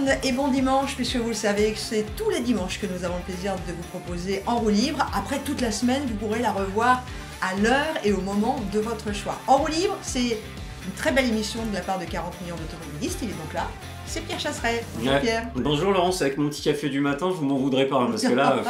monde et bon dimanche, puisque vous le savez, c'est tous les dimanches que nous avons le plaisir de vous proposer En roue libre. Après toute la semaine, vous pourrez la revoir à l'heure et au moment de votre choix. En roue libre, c'est une très belle émission de la part de 40 millions d'automobilistes. Il est donc là, c'est Pierre Chasseret. Bonjour Pierre. Bonjour Laurence, avec mon petit café du matin, vous m'en voudrez pas, hein, parce que là,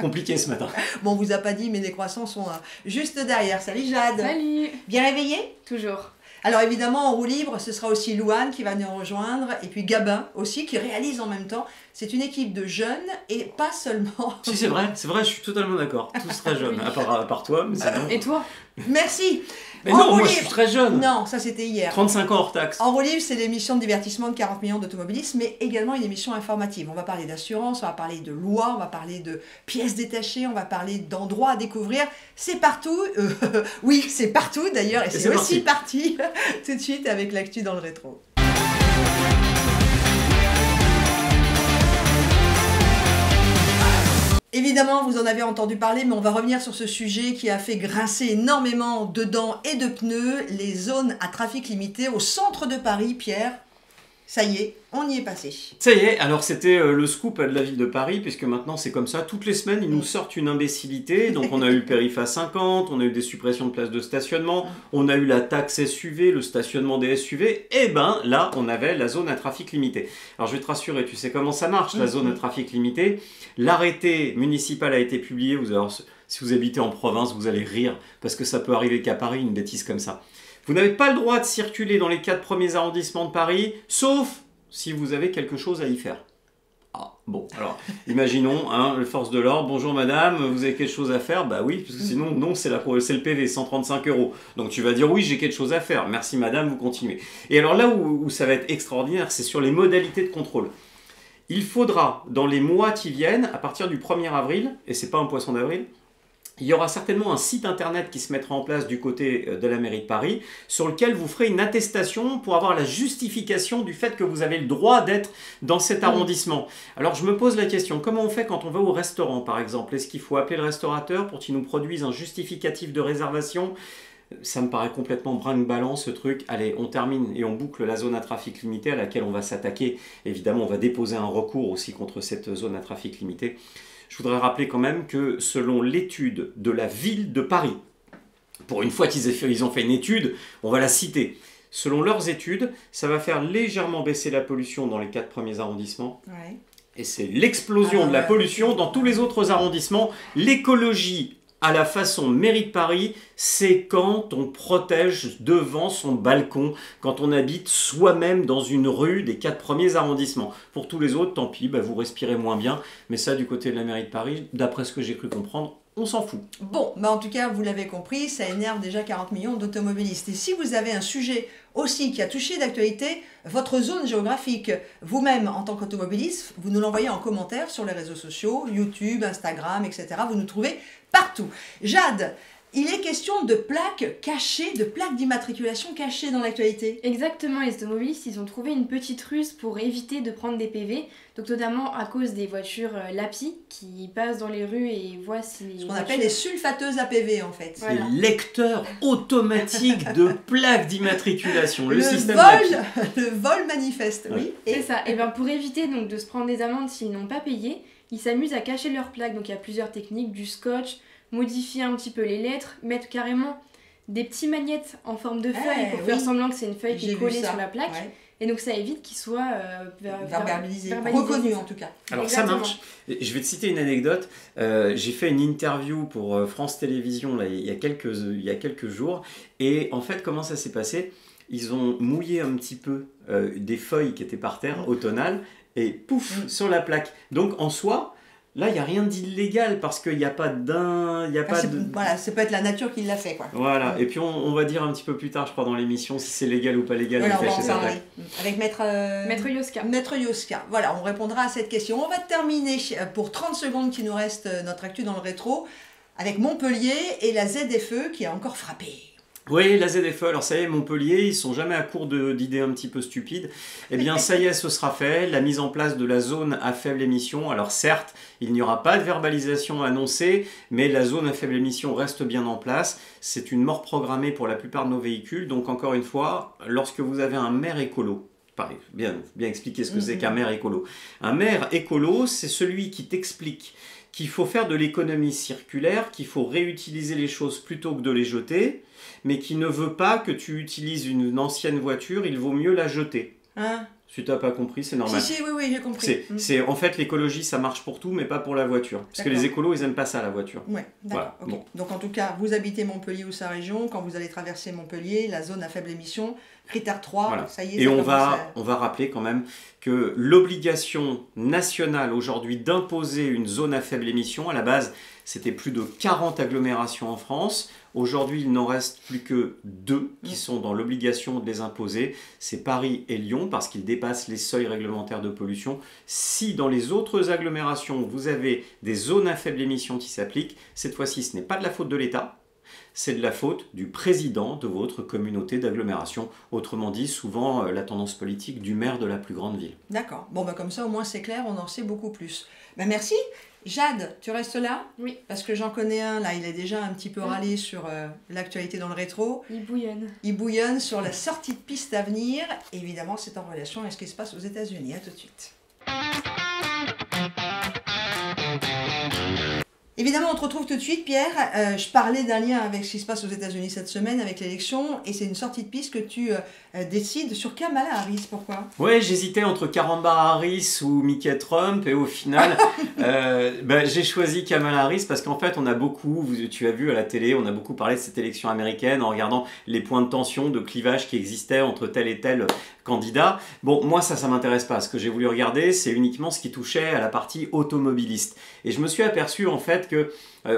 compliqué ce matin. Bon, on vous a pas dit, mais les croissants sont juste derrière. Salut Jade. Salut. Bien réveillé? Toujours. Alors évidemment, en roue libre, ce sera aussi Louane qui va nous rejoindre, et puis Gabin aussi, qui réalise en même temps. C'est une équipe de jeunes, et pas seulement... Si, c'est vrai, je suis totalement d'accord. Tous très jeunes, à part toi, mais c'est bon. Et toi? Merci. Mais non, moi je suis très jeune. Non, ça c'était hier. 35 ans hors taxe. En roue libre, c'est l'émission de divertissement de 40 millions d'automobilistes, mais également une émission informative. On va parler d'assurance, on va parler de loi, on va parler de pièces détachées, on va parler d'endroits à découvrir. C'est partout, oui, c'est partout d'ailleurs, et c'est aussi parti tout de suite avec l'actu dans le rétro. Évidemment, vous en avez entendu parler, mais on va revenir sur ce sujet qui a fait grincer énormément de dents et de pneus, les zones à trafic limité au centre de Paris. Pierre, ça y est, on y est passé. Ça y est, alors c'était le scoop de la ville de Paris, puisque maintenant c'est comme ça, toutes les semaines ils nous sortent une imbécilité. Donc on a eu le périph' à 50, on a eu des suppressions de places de stationnement, on a eu la taxe SUV, le stationnement des SUV, et ben là on avait la zone à trafic limité. Alors je vais te rassurer, tu sais comment ça marche la zone à trafic limité. L'arrêté municipal a été publié, si vous habitez en province vous allez rire, parce que ça peut arriver qu'à Paris une bêtise comme ça. Vous n'avez pas le droit de circuler dans les 4 premiers arrondissements de Paris, sauf si vous avez quelque chose à y faire. Ah, bon, alors, imaginons, hein, le force de l'ordre, bonjour madame, vous avez quelque chose à faire? Bah oui, parce que sinon, non, c'est le PV, 135 €. Donc tu vas dire, oui, j'ai quelque chose à faire, merci madame, vous continuez. Et alors là où ça va être extraordinaire, c'est sur les modalités de contrôle. Il faudra, dans les mois qui viennent, à partir du 1er avril, et c'est pas un poisson d'avril, il y aura certainement un site internet qui se mettra en place du côté de la mairie de Paris sur lequel vous ferez une attestation pour avoir la justification du fait que vous avez le droit d'être dans cet arrondissement. Alors je me pose la question, comment on fait quand on va au restaurant par exemple? Est-ce qu'il faut appeler le restaurateur pour qu'il nous produise un justificatif de réservation? Ça me paraît complètement brinque-ballant ce truc. Allez, on termine et on boucle la zone à trafic limité à laquelle on va s'attaquer. Évidemment, on va déposer un recours aussi contre cette zone à trafic limité. Je voudrais rappeler quand même que selon l'étude de la ville de Paris, pour une fois qu'ils ont fait une étude, on va la citer. Selon leurs études, ça va faire légèrement baisser la pollution dans les 4 premiers arrondissements. Ouais. Et c'est l'explosion de la pollution dans tous les autres arrondissements. L'écologie à la façon mairie de Paris, c'est quand on protège devant son balcon, quand on habite soi-même dans une rue des 4 premiers arrondissements. Pour tous les autres, tant pis, bah vous respirez moins bien, mais ça du côté de la mairie de Paris, d'après ce que j'ai cru comprendre, on s'en fout. Bon, bah en tout cas, vous l'avez compris, ça énerve déjà 40 millions d'automobilistes. Et si vous avez un sujet aussi qui a touché d'actualité, votre zone géographique, vous-même en tant qu'automobiliste, vous nous l'envoyez en commentaire sur les réseaux sociaux, YouTube, Instagram, etc. Vous nous trouvez partout. Jade, il est question de plaques cachées, de plaques d'immatriculation cachées dans l'actualité. Exactement, les automobilistes, ils ont trouvé une petite ruse pour éviter de prendre des PV, donc notamment à cause des voitures LAPI qui passent dans les rues et voient si les Ce qu'on appelle les sulfateuses APV en fait. Voilà. Les lecteurs automatiques de plaques d'immatriculation, le système le vol manifeste, oui. C'est ça, et bien pour éviter donc, de se prendre des amendes s'ils n'ont pas payé, ils s'amusent à cacher leurs plaques, donc il y a plusieurs techniques, du scotch, modifier un petit peu les lettres, mettre carrément des petits magnettes en forme de feuille pour faire semblant que c'est une feuille qui est collée sur la plaque. Ouais. Et donc ça évite qu'ils soient verbalisés, reconnus en tout cas. Alors exactement. Ça marche. Je vais te citer une anecdote. J'ai fait une interview pour France Télévisions là, il y a quelques jours. Et en fait, comment ça s'est passé? Ils ont mouillé un petit peu des feuilles qui étaient par terre, automnales, et pouf, sur la plaque. Donc en soi... Là, il n'y a rien d'illégal parce qu'il n'y a pas Voilà, ça peut être la nature qui l'a fait, quoi. Voilà, et puis on va dire un petit peu plus tard, je crois, dans l'émission, si c'est légal ou pas légal. Voilà, on va en parler avec Maître Yoska. Maître Yoska. Voilà, on répondra à cette question. On va terminer pour 30 secondes qui nous reste notre actu dans le rétro avec Montpellier et la ZFE qui a encore frappé. Oui, la ZFE, alors ça y est, Montpellier, ils sont jamais à court d'idées un petit peu stupides. Eh bien, ça y est, ce sera fait. La mise en place de la zone à faible émission. Alors certes, il n'y aura pas de verbalisation annoncée, mais la zone à faible émission reste bien en place. C'est une mort programmée pour la plupart de nos véhicules. Donc encore une fois, lorsque vous avez un maire écolo pareil, bien expliquer ce que c'est qu'un maire écolo. Un maire écolo, c'est celui qui t'explique qu'il faut faire de l'économie circulaire, qu'il faut réutiliser les choses plutôt que de les jeter, mais qui ne veut pas que tu utilises une ancienne voiture, il vaut mieux la jeter. Hein? Si tu n'as pas compris, c'est normal. Si, oui, j'ai compris. En fait, l'écologie, ça marche pour tout, mais pas pour la voiture. Parce que les écolos, ils n'aiment pas ça, la voiture. Ouais, d'accord. Voilà. Okay. Bon. Donc en tout cas, vous habitez Montpellier ou sa région, quand vous allez traverser Montpellier, la zone à faible émission, critère 3, voilà. ça y est. Et on va rappeler quand même que l'obligation nationale aujourd'hui d'imposer une zone à faible émission, à la base, c'était plus de 40 agglomérations en France. Aujourd'hui, il n'en reste plus que 2 qui sont dans l'obligation de les imposer. C'est Paris et Lyon parce qu'ils dépassent les seuils réglementaires de pollution. Si dans les autres agglomérations, vous avez des zones à faible émission qui s'appliquent, cette fois-ci, ce n'est pas de la faute de l'État. C'est de la faute du président de votre communauté d'agglomération. Autrement dit, souvent la tendance politique du maire de la plus grande ville. D'accord. Bon, comme ça, au moins, c'est clair, on en sait beaucoup plus. Merci. Jade, tu restes là? Oui. Parce que j'en connais un, là, il est déjà un petit peu râlé sur l'actualité dans le rétro. Il bouillonne. Il bouillonne sur la sortie de piste à venir. Évidemment, c'est en relation avec ce qui se passe aux États-Unis. À tout de suite. Évidemment, on te retrouve tout de suite, Pierre. Je parlais d'un lien avec ce qui se passe aux États-Unis cette semaine, avec l'élection, et c'est une sortie de piste que tu décides sur Kamala Harris. Pourquoi? Ouais, j'hésitais entre Karamba Harris ou Mickey Trump, et au final, j'ai choisi Kamala Harris parce qu'en fait, on a beaucoup, tu as vu à la télé, on a beaucoup parlé de cette élection américaine en regardant les points de tension, de clivage qui existaient entre tel et tel candidat. Bon, moi, ça m'intéresse pas. Ce que j'ai voulu regarder, c'est uniquement ce qui touchait à la partie automobiliste. Et je me suis aperçu, en fait, que,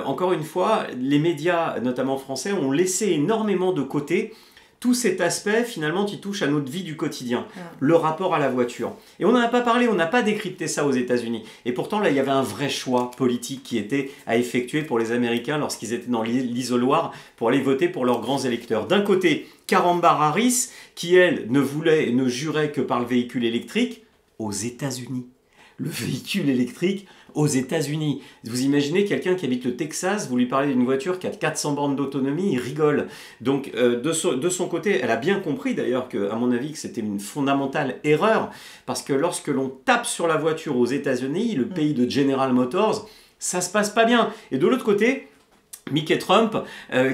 encore une fois, les médias, notamment français, ont laissé énormément de côté tout cet aspect, finalement, qui touche à notre vie du quotidien, le rapport à la voiture. Et on n'en a pas parlé, on n'a pas décrypté ça aux États-Unis. Et pourtant, là, il y avait un vrai choix politique qui était à effectuer pour les Américains lorsqu'ils étaient dans l'isoloir pour aller voter pour leurs grands électeurs. D'un côté, Kamala Harris, qui, elle, ne voulait et ne jurait que par le véhicule électrique aux États-Unis. Le véhicule électrique aux États-Unis. Vous imaginez quelqu'un qui habite le Texas, vous lui parlez d'une voiture qui a 400 bornes d'autonomie, il rigole. Donc de son côté, elle a bien compris d'ailleurs à mon avis que c'était une fondamentale erreur, parce que lorsque l'on tape sur la voiture aux États-Unis, le pays de General Motors, ça se passe pas bien. Et de l'autre côté, Mickey Trump,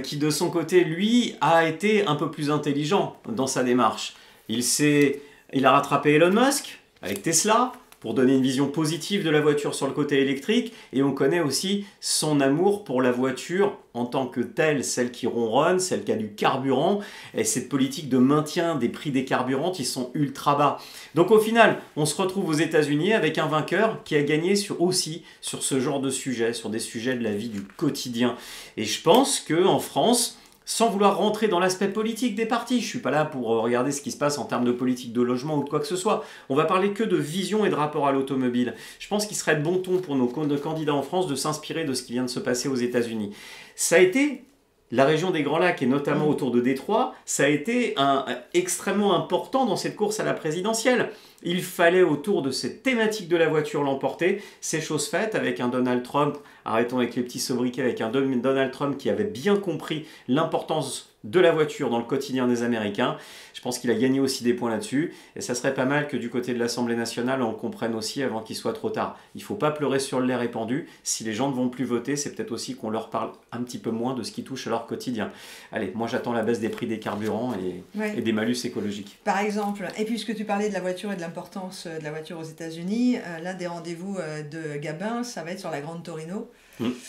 qui de son côté, lui, a été un peu plus intelligent dans sa démarche. Il a rattrapé Elon Musk avec Tesla, pour donner une vision positive de la voiture sur le côté électrique, et on connaît aussi son amour pour la voiture en tant que telle, celle qui ronronne, celle qui a du carburant, et cette politique de maintien des prix des carburants qui sont ultra bas. Donc au final, on se retrouve aux États-Unis avec un vainqueur qui a gagné aussi sur ce genre de sujet, sur des sujets de la vie du quotidien. Et je pense qu'en France, sans vouloir rentrer dans l'aspect politique des partis, je ne suis pas là pour regarder ce qui se passe en termes de politique de logement ou de quoi que ce soit. On va parler que de vision et de rapport à l'automobile. Je pense qu'il serait de bon ton pour nos candidats en France de s'inspirer de ce qui vient de se passer aux États-Unis. Ça a été la région des Grands Lacs et notamment autour de Détroit, ça a été extrêmement important dans cette course à la présidentielle. Il fallait autour de cette thématique de la voiture l'emporter. C'est chose faite avec un Donald Trump, arrêtons avec les petits sobriquets, avec un Donald Trump qui avait bien compris l'importance de la voiture dans le quotidien des Américains. Je pense qu'il a gagné aussi des points là-dessus. Et ça serait pas mal que du côté de l'Assemblée nationale, on le comprenne aussi avant qu'il soit trop tard. Il ne faut pas pleurer sur le lait répandu. Si les gens ne vont plus voter, c'est peut-être aussi qu'on leur parle un petit peu moins de ce qui touche à leur quotidien. Allez, moi j'attends la baisse des prix des carburants et des malus écologiques. Par exemple, et puisque tu parlais de la voiture et de l'importance de la voiture aux États-Unis, l'un des rendez-vous de Gabin, ça va être sur la Grande Torino.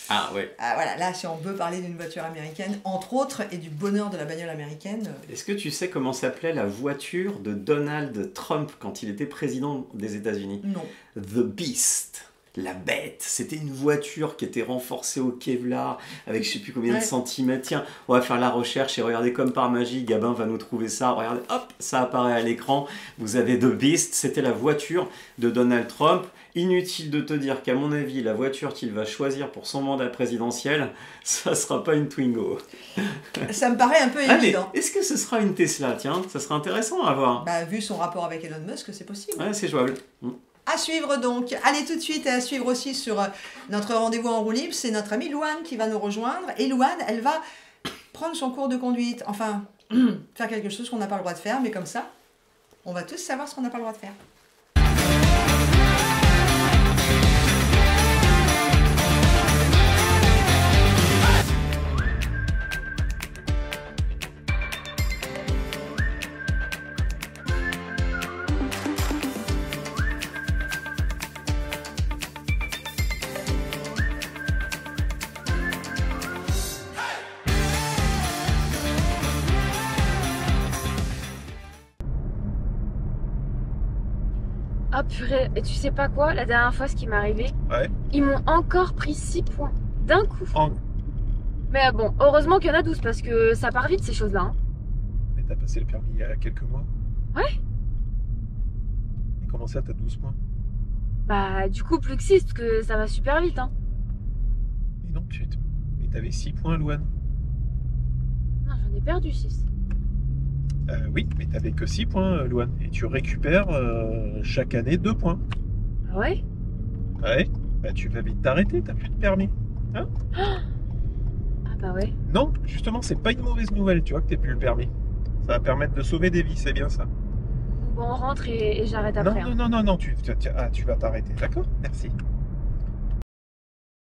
Ah ouais. Voilà, là, si on veut parler d'une voiture américaine, entre autres, et du bonheur de la bagnole américaine. Est-ce que tu sais comment s'appelait la voiture de Donald Trump quand il était président des États-Unis? Non. The Beast. La bête, c'était une voiture qui était renforcée au Kevlar avec je sais plus combien de centimètres. Tiens, on va faire la recherche et regardez comme par magie, Gabin va nous trouver ça. Regardez, hop, ça apparaît à l'écran. Vous avez The Beast, c'était la voiture de Donald Trump. Inutile de te dire qu'à mon avis, la voiture qu'il va choisir pour son mandat présidentiel, ça sera pas une Twingo. Ça me paraît un peu évident. Allez, est-ce que ce sera une Tesla? Tiens, ça sera intéressant à voir. Vu son rapport avec Elon Musk, c'est possible. Ouais, c'est jouable. À suivre donc. Allez tout de suite à suivre aussi sur notre rendez-vous en roue libre. C'est notre amie Louane qui va nous rejoindre. Et Louane, elle va prendre son cours de conduite. Enfin, faire quelque chose qu'on n'a pas le droit de faire, mais comme ça, On va tous savoir ce qu'on n'a pas le droit de faire. Ah purée, et tu sais pas quoi, la dernière fois ce qui m'est arrivé, Ouais. ils m'ont encore pris 6 points d'un coup. En- Mais bon, heureusement qu'il y en a 12 parce que ça part vite ces choses-là. Hein. Mais t'as passé le permis il y a quelques mois. Ouais. Et comment ça, t'as 12 points? Bah du coup plus que 6 parce que ça va super vite. Hein. Mais non, mais t'avais 6 points, Louane. Non, j'en ai perdu 6. Oui, mais t'avais que 6 points, Louane. Et tu récupères chaque année 2 points. Ah ouais? Ouais. Bah tu vas vite t'arrêter, t'as plus de permis. Ah bah ouais. Non, justement, c'est pas une mauvaise nouvelle, tu vois, que t'aies plus le permis. Ça va permettre de sauver des vies, c'est bien ça. Bon, on rentre et j'arrête Non, après. Hein. non, tu vas t'arrêter, d'accord? Merci.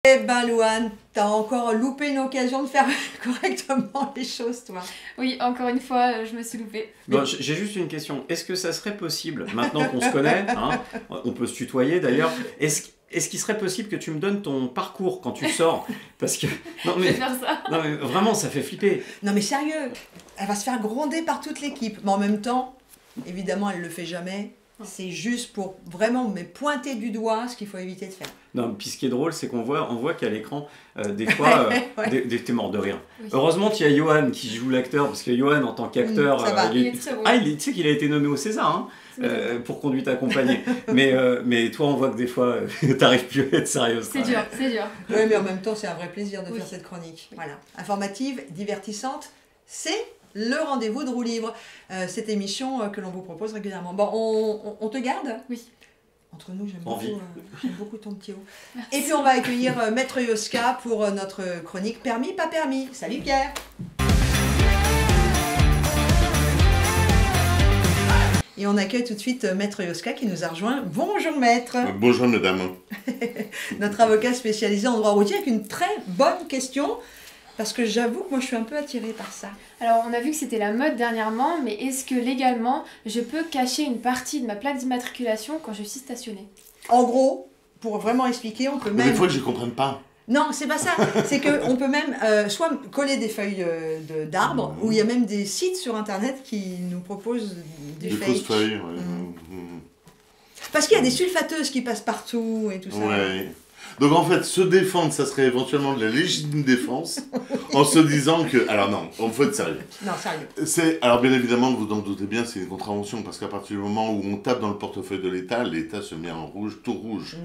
Eh ben, Louane, t'as encore loupé une occasion de faire correctement les choses, toi. Oui, encore une fois, je me suis loupée. Bon, j'ai juste une question. Est-ce que ça serait possible, maintenant qu'on se connaît, hein, on peut se tutoyer d'ailleurs, est-ce qu'il serait possible que tu me donnes ton parcours quand tu sors? Parce que... Non Je vais mais, faire ça. non mais vraiment, ça fait flipper. Non, mais sérieux, elle va se faire gronder par toute l'équipe. Mais en même temps, évidemment, elle le fait jamais. C'est juste pour vraiment me pointer du doigt ce qu'il faut éviter de faire. Non, puis ce qui est drôle, c'est qu'on voit qu'à l'écran, des fois, Ouais. t'es mort de rire. Oui. Heureusement qu'il y a Johan qui joue l'acteur, parce que Johan, en tant qu'acteur, ça va. Il est très bon. tu sais qu'il a été nommé au César, hein, pour conduite accompagnée. mais toi, on voit que des fois, t'arrives plus à être sérieuse. C'est dur, c'est dur. Oui, mais en même temps, c'est un vrai plaisir de Oui. faire cette chronique. Voilà. Informative, divertissante, c'est le rendez-vous de Roue Libre. Cette émission que l'on vous propose régulièrement. Bon, on te garde? Oui. Entre nous, Envie. j'aime beaucoup ton petit haut. Et puis on va accueillir Maître Yoska pour notre chronique Permis, pas permis. Salut Pierre. Et on accueille tout de suite Maître Yoska qui nous a rejoint. Bonjour Maître. Bonjour mesdames. Notre avocat spécialisé en droit routier avec une très bonne question. Parce que j'avoue que moi je suis un peu attirée par ça. Alors, on a vu que c'était la mode dernièrement, mais est-ce que légalement, je peux cacher une partie de ma plaque d'immatriculation quand je suis stationnée? En gros, pour vraiment expliquer, on peut Mais même... des fois je ne comprenne pas. Non, c'est pas ça. C'est qu'on peut même soit coller des feuilles d'arbres, ou il y a même des sites sur Internet qui nous proposent du Des fake. fausses feuilles. Ouais. Parce qu'il y a des sulfateuses qui passent partout et tout ça. Ouais. Donc en fait, se défendre, ça serait éventuellement de la légitime défense, en se disant que... Alors non, on faut être sérieux. Non, sérieux. Alors bien évidemment, vous en doutez bien, c'est une contravention, parce qu'à partir du moment où on tape dans le portefeuille de l'État se met en rouge, tout rouge.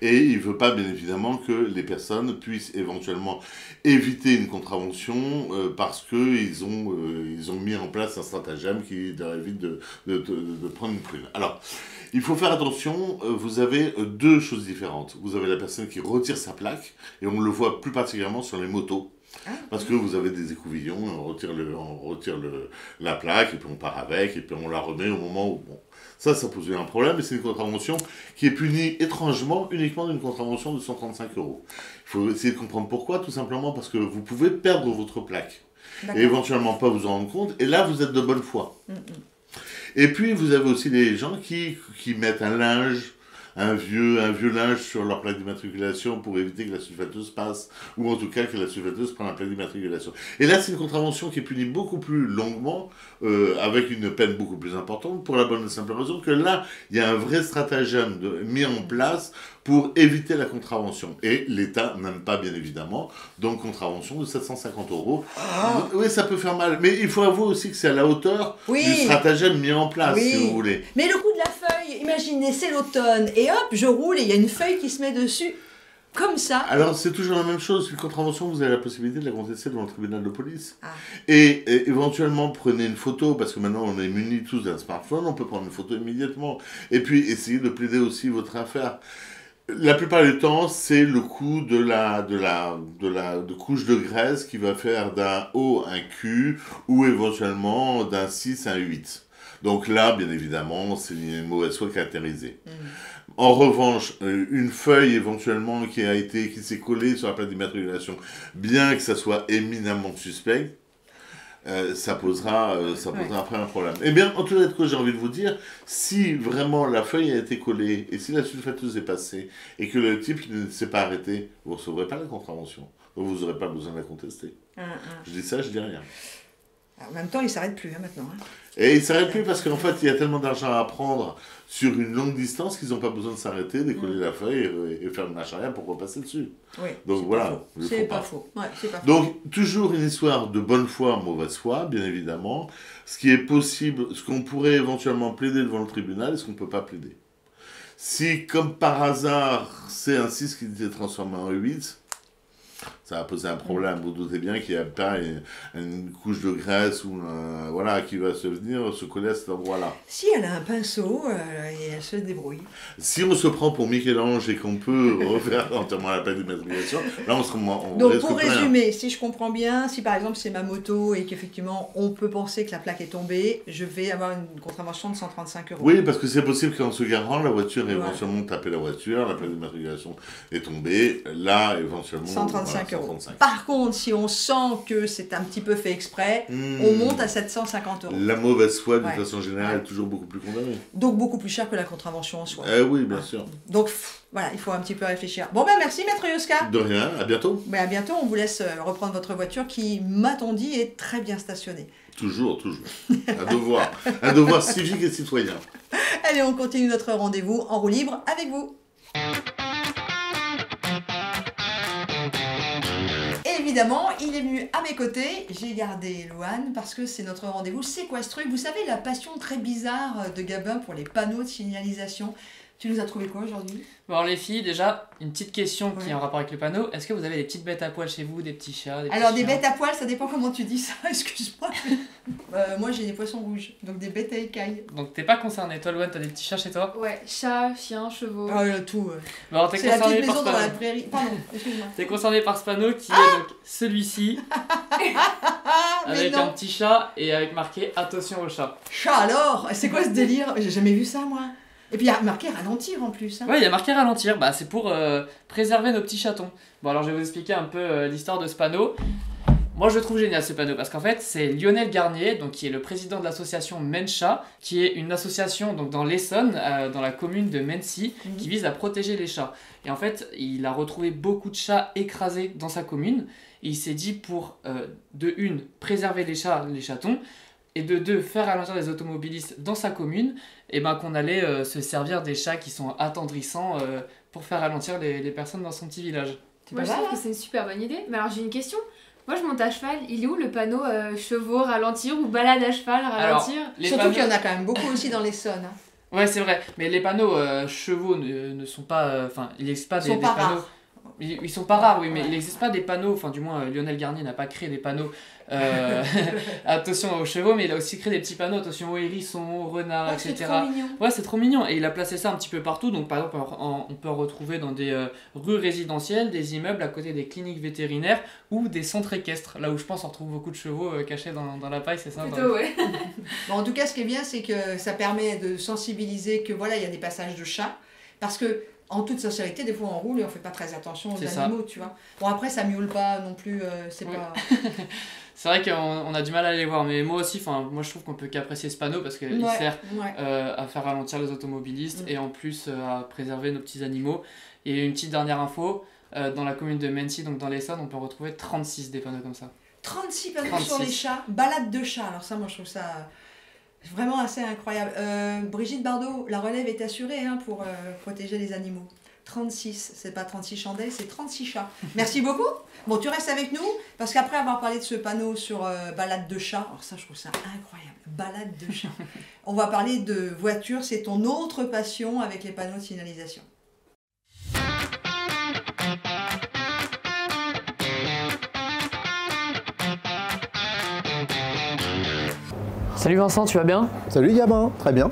Et il ne veut pas bien évidemment que les personnes puissent éventuellement éviter une contravention parce qu'ils ont mis en place un stratagème qui leur évite de prendre une prune. Alors, il faut faire attention, vous avez deux choses différentes. Vous avez la personne qui retire sa plaque, et on le voit plus particulièrement sur les motos. Parce que vous avez des écouvillons, on retire la plaque, et puis on part avec, et puis on la remet au moment où... Bon, ça pose un problème, et c'est une contravention qui est punie étrangement uniquement d'une contravention de 135 €. Il faut essayer de comprendre pourquoi, tout simplement parce que vous pouvez perdre votre plaque, et éventuellement pas vous en rendre compte, et là vous êtes de bonne foi. Et puis vous avez aussi les gens qui mettent un linge, un vieux linge sur leur plaque d'immatriculation pour éviter que la sulfateuse passe, ou en tout cas que la sulfateuse prenne la plaque d'immatriculation. Et là, c'est une contravention qui est punie beaucoup plus longuement, avec une peine beaucoup plus importante, pour la bonne et simple raison que là, il y a un vrai stratagème mis en place pour éviter la contravention. Et l'État n'aime pas, bien évidemment, donc contravention de 750 €. Oui, ça peut faire mal, mais il faut avouer aussi que c'est à la hauteur du stratagème mis en place, si vous voulez. Mais le coup de la feuille, imaginez, c'est l'automne, et hop, je roule, et il y a une feuille qui se met dessus, comme ça. Alors, c'est toujours la même chose. Une contravention, vous avez la possibilité de la contester devant le tribunal de police. Et éventuellement, prenez une photo, parce que maintenant, on est munis tous d'un smartphone, on peut prendre une photo immédiatement. Et puis, essayez de plaider aussi votre affaire. La plupart du temps, c'est le coût de couche de graisse qui va faire d'un O un Q, ou éventuellement d'un 6 un 8. Donc là, bien évidemment, c'est une mauvaise foi caractérisée. En revanche, une feuille éventuellement qui s'est collée sur la plaque d'immatriculation, bien que ça soit éminemment suspect, ça posera après un problème. Eh bien, en tout cas, j'ai envie de vous dire, si vraiment la feuille a été collée, et si la sulfateuse est passée, et que le type ne s'est pas arrêté, vous ne recevrez pas la contravention. Donc vous n'aurez pas besoin de la contester. Je dis ça, je dis rien. En même temps, il ne s'arrête plus maintenant. Et il ne s'arrête plus parce qu'en fait, il y a tellement d'argent à prendre sur une longue distance qu'ils n'ont pas besoin de s'arrêter, décoller la feuille et faire le machin rien pour repasser dessus. Oui, donc voilà. C'est pas faux. Ouais, donc, toujours une histoire de bonne foi, mauvaise foi, bien évidemment. Ce qui est possible, ce qu'on pourrait éventuellement plaider devant le tribunal et ce qu'on ne peut pas plaider. Si, comme par hasard, c'est un 6 qui s'est transformé en 8, ça va poser un problème. Vous doutez bien qu'il n'y a pas une couche de graisse ou qui va venir se coller à cet endroit-là. Si elle a un pinceau et elle se débrouille. Si on se prend pour Michel-Ange et qu'on peut refaire entièrement la plaque d'immatriculation, là on donc pour résumer, si je comprends bien, si par exemple c'est ma moto et qu'effectivement on peut penser que la plaque est tombée, je vais avoir une contravention de 135 €. Oui, parce que c'est possible qu'en se garant, la voiture éventuellement tapé la voiture, la plaque d'immatriculation est tombée, là éventuellement 135 €. Par contre, si on sent que c'est un petit peu fait exprès, on monte à 750 €. La mauvaise foi, de façon générale, est toujours beaucoup plus condamnée. Donc beaucoup plus cher que la contravention en soi. Oui, bien sûr. Donc voilà, il faut un petit peu réfléchir. Bon merci Maître Yoska. De rien, à bientôt. À bientôt, on vous laisse reprendre votre voiture qui, m'a-t-on dit, est très bien stationnée. Toujours. Un devoir civique et citoyen. Allez, on continue notre rendez-vous en roue libre avec vous. Évidemment, il est venu à mes côtés, j'ai gardé Louane parce que c'est notre rendez-vous séquestré. Vous savez, la passion très bizarre de Gabin pour les panneaux de signalisation. Tu nous as trouvé quoi aujourd'hui? Bon, les filles, déjà, une petite question qui est en rapport avec le panneau. Est-ce que vous avez des petites bêtes à poil chez vous, des petits chats, des petits Alors, des chiens? bêtes à poil, ça dépend comment tu dis ça, excuse-moi. Moi, j'ai des poissons rouges, donc des bêtes à écailles. Donc, t'es pas concerné. Toi, Louane, t'as des petits chats chez toi? Ouais, chats, chiens, chevaux. Tout. Bon, t'es c'est la concerné petite par maison ce dans la panneau. prairie. Pardon, excuse-moi. T'es concerné par ce panneau qui est donc celui-ci, avec un petit chat et avec marqué attention au chat. Chat alors? C'est quoi ce délire? J'ai jamais vu ça, moi. Et puis il y a marqué ralentir en plus. Ouais, il y a marqué ralentir, c'est pour préserver nos petits chatons. Bon, alors je vais vous expliquer un peu l'histoire de ce panneau. Moi je le trouve génial ce panneau parce qu'en fait c'est Lionel Garnier, donc, qui est le président de l'association Mencha, qui est une association donc, dans l'Essonne, dans la commune de Mency, qui vise à protéger les chats. Et en fait il a retrouvé beaucoup de chats écrasés dans sa commune et il s'est dit pour de une préserver les chatons, et de deux, faire ralentir les automobilistes dans sa commune, et qu'on allait se servir des chats qui sont attendrissants pour faire ralentir les personnes dans son petit village. Moi je trouve que c'est une super bonne idée. Mais alors j'ai une question. Moi je monte à cheval, il est où le panneau chevaux ralentir ou balade à cheval ralentir? Surtout qu'il y en a quand même beaucoup aussi dans l'Essonne. Ouais, c'est vrai, mais les panneaux chevaux ne sont pas... Enfin, il n'existe pas des panneaux... Rares. Ils sont pas rares, oui, mais il n'existe pas des panneaux, enfin du moins Lionel Garnier n'a pas créé des panneaux attention aux chevaux, mais il a aussi créé des petits panneaux, attention aux hérissons, aux renards, etc. C'est trop mignon. Ouais, c'est trop mignon, et il a placé ça un petit peu partout, donc par exemple on peut en retrouver dans des rues résidentielles, des immeubles à côté des cliniques vétérinaires ou des centres équestres, là où je pense on retrouve beaucoup de chevaux cachés dans la paille, c'est ça? Plutôt, ouais. Bon, en tout cas, ce qui est bien, c'est que ça permet de sensibiliser que voilà, il y a des passages de chats, parce que en toute sincérité, des fois on roule et on fait pas très attention aux animaux, tu vois. Bon, après ça miaule pas non plus, c'est pas... C'est vrai qu'on a du mal à les voir, mais moi aussi, moi je trouve qu'on peut qu'apprécier ce panneau parce qu'il sert à faire ralentir les automobilistes et en plus à préserver nos petits animaux. Et une petite dernière info, dans la commune de Mency, donc dans l'Essonne, on peut retrouver 36 des panneaux comme ça. 36 panneaux sur les chats, balade de chats, alors ça moi je trouve ça... vraiment assez incroyable. Brigitte Bardot, la relève est assurée pour protéger les animaux. 36, c'est pas 36 chandelles, c'est 36 chats. Merci beaucoup. Bon, tu restes avec nous, parce qu'après avoir parlé de ce panneau sur balade de chat, alors ça je trouve ça incroyable, balade de chat. On va parler de voiture, c'est ton autre passion avec les panneaux de signalisation. Salut Vincent, tu vas bien? Salut Gabin, très bien.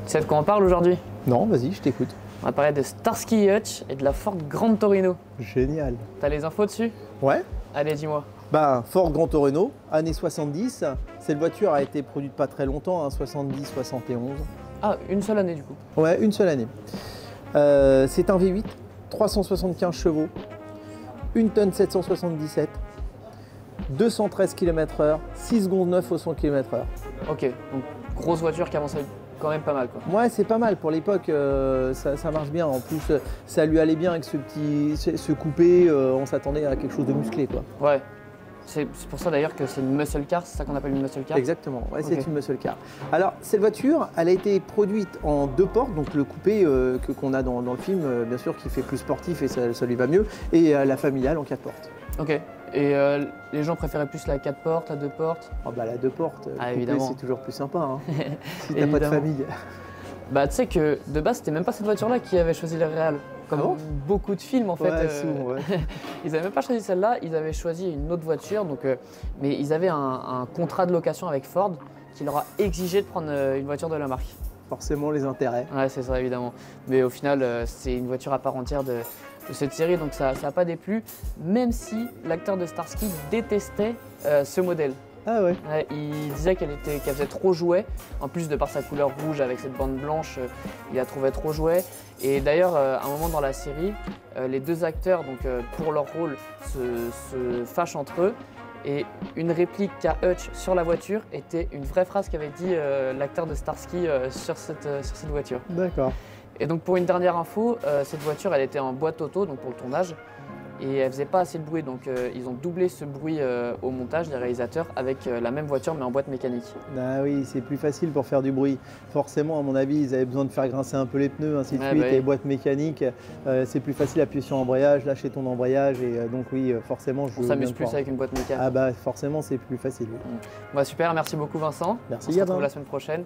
Tu sais de quoi on parle aujourd'hui? Non, vas-y, je t'écoute. On va parler de Starsky Hutch et de la Ford Grande Torino. Génial. T'as les infos dessus? Ouais. Allez, dis-moi. Bah, Ford Gran Torino, années 70. Cette voiture a été produite pas très longtemps, hein, 70-71. Ah, une seule année du coup. Ouais, une seule année. C'est un V8, 375 chevaux, 1 tonne 777, 213 km/h, 6 secondes 9 au 100 km/h. Ok, donc grosse voiture qui avançait quand même pas mal quoi. Ouais, c'est pas mal pour l'époque, ça marche bien. En plus, ça lui allait bien avec ce coupé, on s'attendait à quelque chose de musclé quoi. Ouais. C'est pour ça d'ailleurs que c'est une muscle car, c'est ça qu'on appelle une muscle car. Exactement, ouais, c'est Ok. une muscle car. Alors, cette voiture, elle a été produite en 2 portes, donc le coupé qu'on a dans le film, bien sûr, qui fait plus sportif et ça lui va mieux, et la familiale en 4 portes. Ok. Et les gens préféraient plus la 4 portes, la 2 portes? Oh bah la 2 portes, Ah, coupé, évidemment. c'est toujours plus sympa, hein, si t'as pas de Évidemment. famille. Bah tu sais que de base c'était même pas cette voiture-là qui avait choisi le réal. Comme Ah bon beaucoup de films en fait. Ouais, souvent, ouais. Ils n'avaient même pas choisi celle-là, ils avaient choisi une autre voiture. Donc, mais ils avaient un contrat de location avec Ford qui leur a exigé de prendre une voiture de la marque. Forcément les intérêts. Ouais, c'est ça évidemment. Mais au final, c'est une voiture à part entière de cette série, donc ça n'a pas déplu. Même si l'acteur de Starsky détestait ce modèle. Ah ouais. Ouais, il disait qu'elle faisait trop jouet. En plus de par sa couleur rouge avec cette bande blanche, il la trouvait trop jouet. Et d'ailleurs, à un moment dans la série, les 2 acteurs, donc, pour leur rôle, se fâchent entre eux. Et une réplique qu'a Hutch sur la voiture était une vraie phrase qu'avait dit l'acteur de Starsky sur cette voiture. D'accord. Et donc pour une dernière info, cette voiture elle était en boîte auto donc pour le tournage et elle faisait pas assez de bruit donc ils ont doublé ce bruit au montage les réalisateurs avec la même voiture mais en boîte mécanique. Ah oui, c'est plus facile pour faire du bruit. Forcément, à mon avis, ils avaient besoin de faire grincer un peu les pneus, ainsi de Ouais, suite. bah Et oui. les boîtes mécaniques, c'est plus facile à appuyer sur l'embrayage, lâcher ton embrayage. Et donc oui, forcément, je On veux s'amuse bien plus croire. avec une boîte mécanique. Ah bah forcément, c'est plus facile. oui. Bah super, merci beaucoup Vincent. Merci On se retrouve Gabin. la semaine prochaine.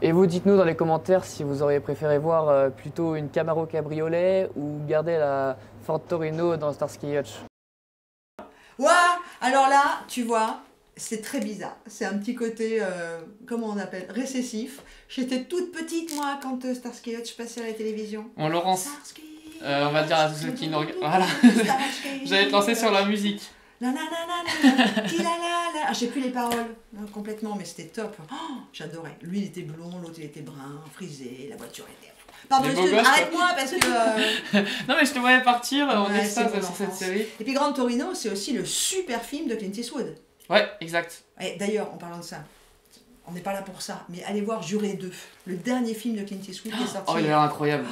Et vous dites-nous dans les commentaires si vous auriez préféré voir plutôt une Camaro cabriolet ou garder la Ford Torino dans Starsky Hutch. Ouah, alors là, tu vois, c'est très bizarre. C'est un petit côté, comment on appelle, récessif. J'étais toute petite, moi, quand Starsky Hutch passait à la télévision. Bon Laurence, Starsky on va dire à tous ceux qui nous regardent. Voilà. Starsky J'allais te lancer sur la musique. Nananana, tilalala. Ah, j'ai plus les paroles complètement, mais c'était top. Oh, j'adorais. Lui, il était blond, l'autre, il était brun, frisé, la voiture était... Pardon, Des beaux excuse, gosses, quoi. arrête-moi parce que... Non mais je te voyais partir en Ouais, extase c'est sur mon cette enfance. série. Et puis Gran Torino, c'est aussi le super film de Clint Eastwood. Ouais, exact. Et d'ailleurs, en parlant de ça, on n'est pas là pour ça, mais allez voir Juré 2, le dernier film de Clint Eastwood qui est sorti. Oh, il a l'air incroyable.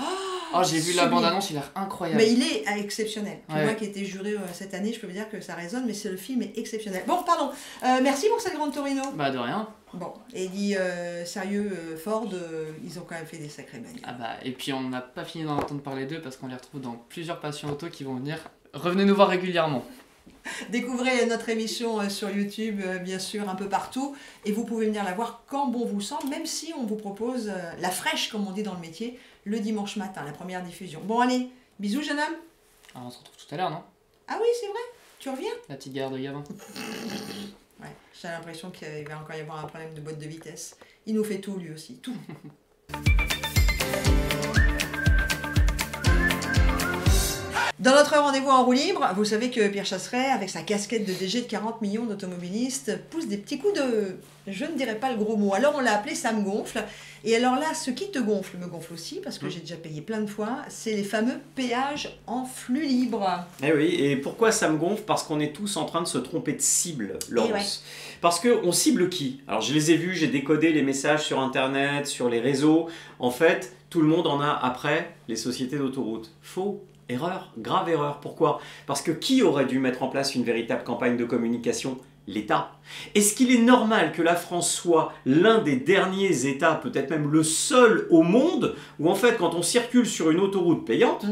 Oh, j'ai vu la sublime. bande-annonce, il a l'air incroyable. Mais il est exceptionnel. Puis Ouais. moi qui ai été juré cette année, je peux vous dire que ça résonne, mais le film est exceptionnel. Bon, pardon. Merci pour cette Gran Torino. Bah de rien. Bon, et dit sérieux, Ford, ils ont quand même fait des sacrés bagnoles. Ah bah, et puis on n'a pas fini d'en entendre parler d'eux parce qu'on les retrouve dans plusieurs passions auto qui vont venir. Revenez nous voir régulièrement. Découvrez notre émission sur YouTube, bien sûr, un peu partout. Et vous pouvez venir la voir quand bon vous semble, même si on vous propose la fraîche, comme on dit dans le métier, le dimanche matin, la première diffusion. Bon, allez, bisous, jeune homme. Alors, on se retrouve tout à l'heure, non? Ah oui, c'est vrai, tu reviens? La petite galère de Gavin. Ouais, j'ai l'impression qu'il va encore y avoir un problème de boîte de vitesse. Il nous fait tout, lui aussi, tout. Dans notre rendez-vous en roue libre, vous savez que Pierre Chasseret, avec sa casquette de DG de 40 millions d'automobilistes, pousse des petits coups de... Je ne dirais pas le gros mot. Alors on l'a appelé ça me gonfle. Et alors là, ce qui te gonfle me gonfle aussi, parce que j'ai déjà payé plein de fois, c'est les fameux péages en flux libre. Eh oui, et pourquoi ça me gonfle? Parce qu'on est tous en train de se tromper de cible, Laurence. ouais. Parce qu'on cible qui? Alors je les ai vus, j'ai décodé les messages sur Internet, sur les réseaux. En fait, tout le monde en a après les sociétés d'autoroutes. Faux. Erreur, grave erreur. Pourquoi? Parce que qui aurait dû mettre en place une véritable campagne de communication? L'État. Est-ce qu'il est normal que la France soit l'un des derniers États, peut-être même le seul au monde, où en fait quand on circule sur une autoroute payante,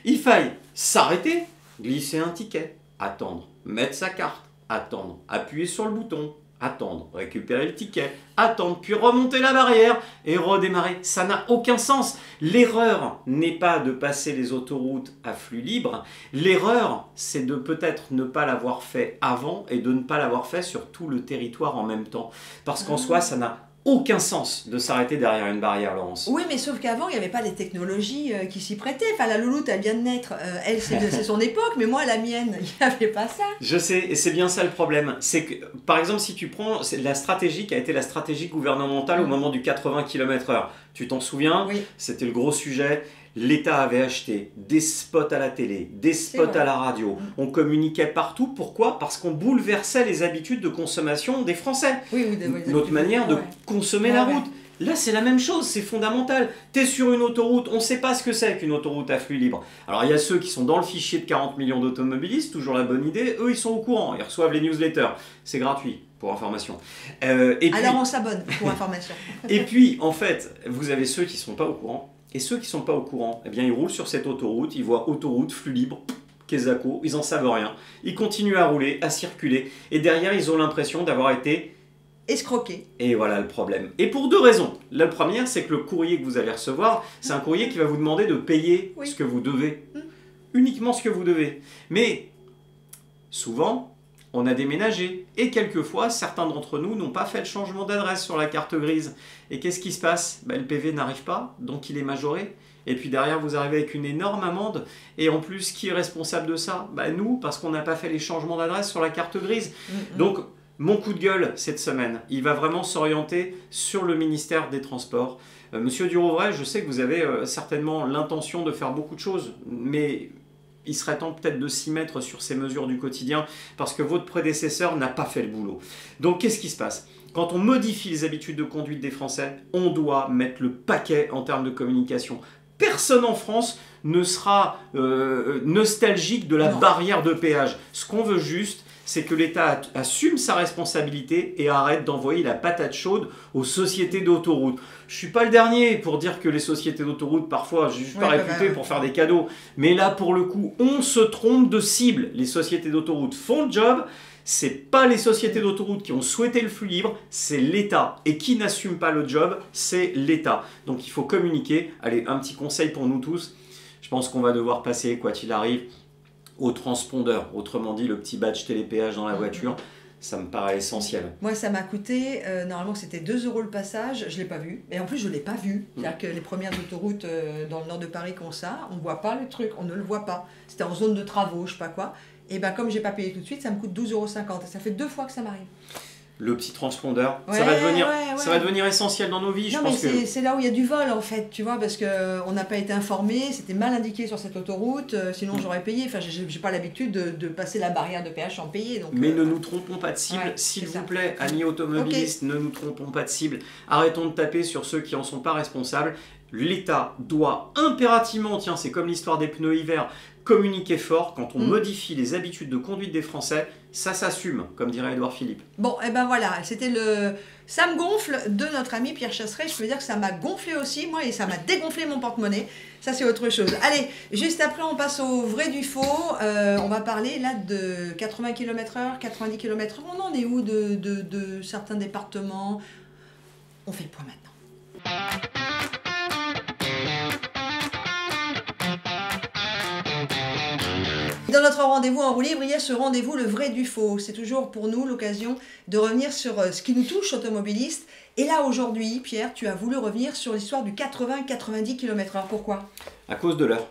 il faille s'arrêter, glisser un ticket, attendre, mettre sa carte, attendre, appuyer sur le bouton, attendre, récupérer le ticket, attendre, puis remonter la barrière et redémarrer. Ça n'a aucun sens. L'erreur n'est pas de passer les autoroutes à flux libre. L'erreur, c'est de peut-être ne pas l'avoir fait avant et de ne pas l'avoir fait sur tout le territoire en même temps. Parce qu'en soi, ça n'a aucun sens de s'arrêter derrière une barrière, Laurence. Oui, mais sauf qu'avant, il n'y avait pas les technologies qui s'y prêtaient. Enfin, la louloute, elle vient de naître. Elle, c'est son époque, mais moi, la mienne, il n'y avait pas ça. Je sais, et c'est bien ça le problème. C'est que, par exemple, si tu prends la stratégie qui a été la stratégie gouvernementale au moment du 80 km/h, tu t'en souviens? Oui. C'était le gros sujet. L'État avait acheté des spots à la télé, des spots à la radio. On communiquait partout. Pourquoi? Parce qu'on bouleversait les habitudes de consommation des Français. Oui, notre manière de consommer la route. Là, c'est la même chose, c'est fondamental. Tu es sur une autoroute, on ne sait pas ce que c'est qu'une autoroute à flux libre. Alors, il y a ceux qui sont dans le fichier de 40 millions d'automobilistes, toujours la bonne idée. Eux, ils sont au courant, ils reçoivent les newsletters. C'est gratuit, pour information. Alors, on s'abonne, pour information. Et puis, en fait, vous avez ceux qui ne sont pas au courant. Et ceux qui ne sont pas au courant, eh bien, ils roulent sur cette autoroute, ils voient autoroute, flux libre, Quesaco, ils n'en savent rien. Ils continuent à rouler, à circuler. Et derrière, ils ont l'impression d'avoir été escroqué. Et voilà le problème. Et pour deux raisons. La première, c'est que le courrier que vous allez recevoir, c'est un courrier qui va vous demander de payer ce que vous devez. Uniquement ce que vous devez. Mais souvent, on a déménagé. Et quelquefois, certains d'entre nous n'ont pas fait le changement d'adresse sur la carte grise. Et qu'est-ce qui se passe? Le PV n'arrive pas, donc il est majoré. Et puis derrière, vous arrivez avec une énorme amende. Et en plus, qui est responsable de ça? Nous, parce qu'on n'a pas fait les changements d'adresse sur la carte grise. Donc, mon coup de gueule cette semaine, il va vraiment s'orienter sur le ministère des Transports. Monsieur Durovray, je sais que vous avez certainement l'intention de faire beaucoup de choses, mais il serait temps peut-être de s'y mettre sur ces mesures du quotidien, parce que votre prédécesseur n'a pas fait le boulot. Donc qu'est-ce qui se passe? Quand on modifie les habitudes de conduite des Français, on doit mettre le paquet en termes de communication. Personne en France ne sera nostalgique de la barrière de péage. Ce qu'on veut juste, c'est que l'État assume sa responsabilité et arrête d'envoyer la patate chaude aux sociétés d'autoroute. Je ne suis pas le dernier pour dire que les sociétés d'autoroute, parfois, je ne suis pas réputé pour faire des cadeaux. Mais là, pour le coup, on se trompe de cible. Les sociétés d'autoroute font le job. Ce n'est pas les sociétés d'autoroute qui ont souhaité le flux libre, c'est l'État. Et qui n'assume pas le job, c'est l'État. Donc il faut communiquer. Allez, un petit conseil pour nous tous. Je pense qu'on va devoir passer, quoi qu'il arrive, au transpondeur, autrement dit le petit badge télépéage dans la voiture, ça me paraît essentiel. Moi ça m'a coûté, normalement c'était 2 € le passage, je ne l'ai pas vu, et en plus je ne l'ai pas vu, c'est-à-dire que les premières autoroutes dans le nord de Paris qui ont ça, on ne voit pas le truc, on ne le voit pas, c'était en zone de travaux, je sais pas quoi, et comme j'ai pas payé tout de suite, ça me coûte 12,50 €, et ça fait 2 fois que ça m'arrive. Le petit transpondeur, ça va devenir essentiel dans nos vies. Non, mais c'est là où il y a du vol en fait, tu vois, parce qu'on n'a pas été informé, c'était mal indiqué sur cette autoroute, sinon j'aurais payé. Enfin, j'ai pas l'habitude de passer la barrière de péage sans payer. Donc, mais ne nous trompons pas de cible, s'il vous plaît, amis automobilistes, ne nous trompons pas de cible. Arrêtons de taper sur ceux qui n'en sont pas responsables. L'État doit impérativement, tiens, c'est comme l'histoire des pneus hiver, communiquer fort quand on modifie les habitudes de conduite des Français, ça s'assume, comme dirait Édouard Philippe. Bon, et voilà, c'était le ça me gonfle de notre ami Pierre Chasseret. Je peux dire que ça m'a gonflé aussi, moi, et ça m'a dégonflé mon porte-monnaie. Ça, c'est autre chose. Allez, juste après, on passe au vrai du faux. On va parler là de 80 km/h, 90 km/h. On en est où de certains départements? On fait le point maintenant. Dans notre rendez-vous en roue libre, il y a ce rendez-vous, le vrai du faux. C'est toujours pour nous l'occasion de revenir sur ce qui nous touche, automobilistes. Et là, aujourd'hui, Pierre, tu as voulu revenir sur l'histoire du 80-90 km/h. Pourquoi? À cause de l'heure.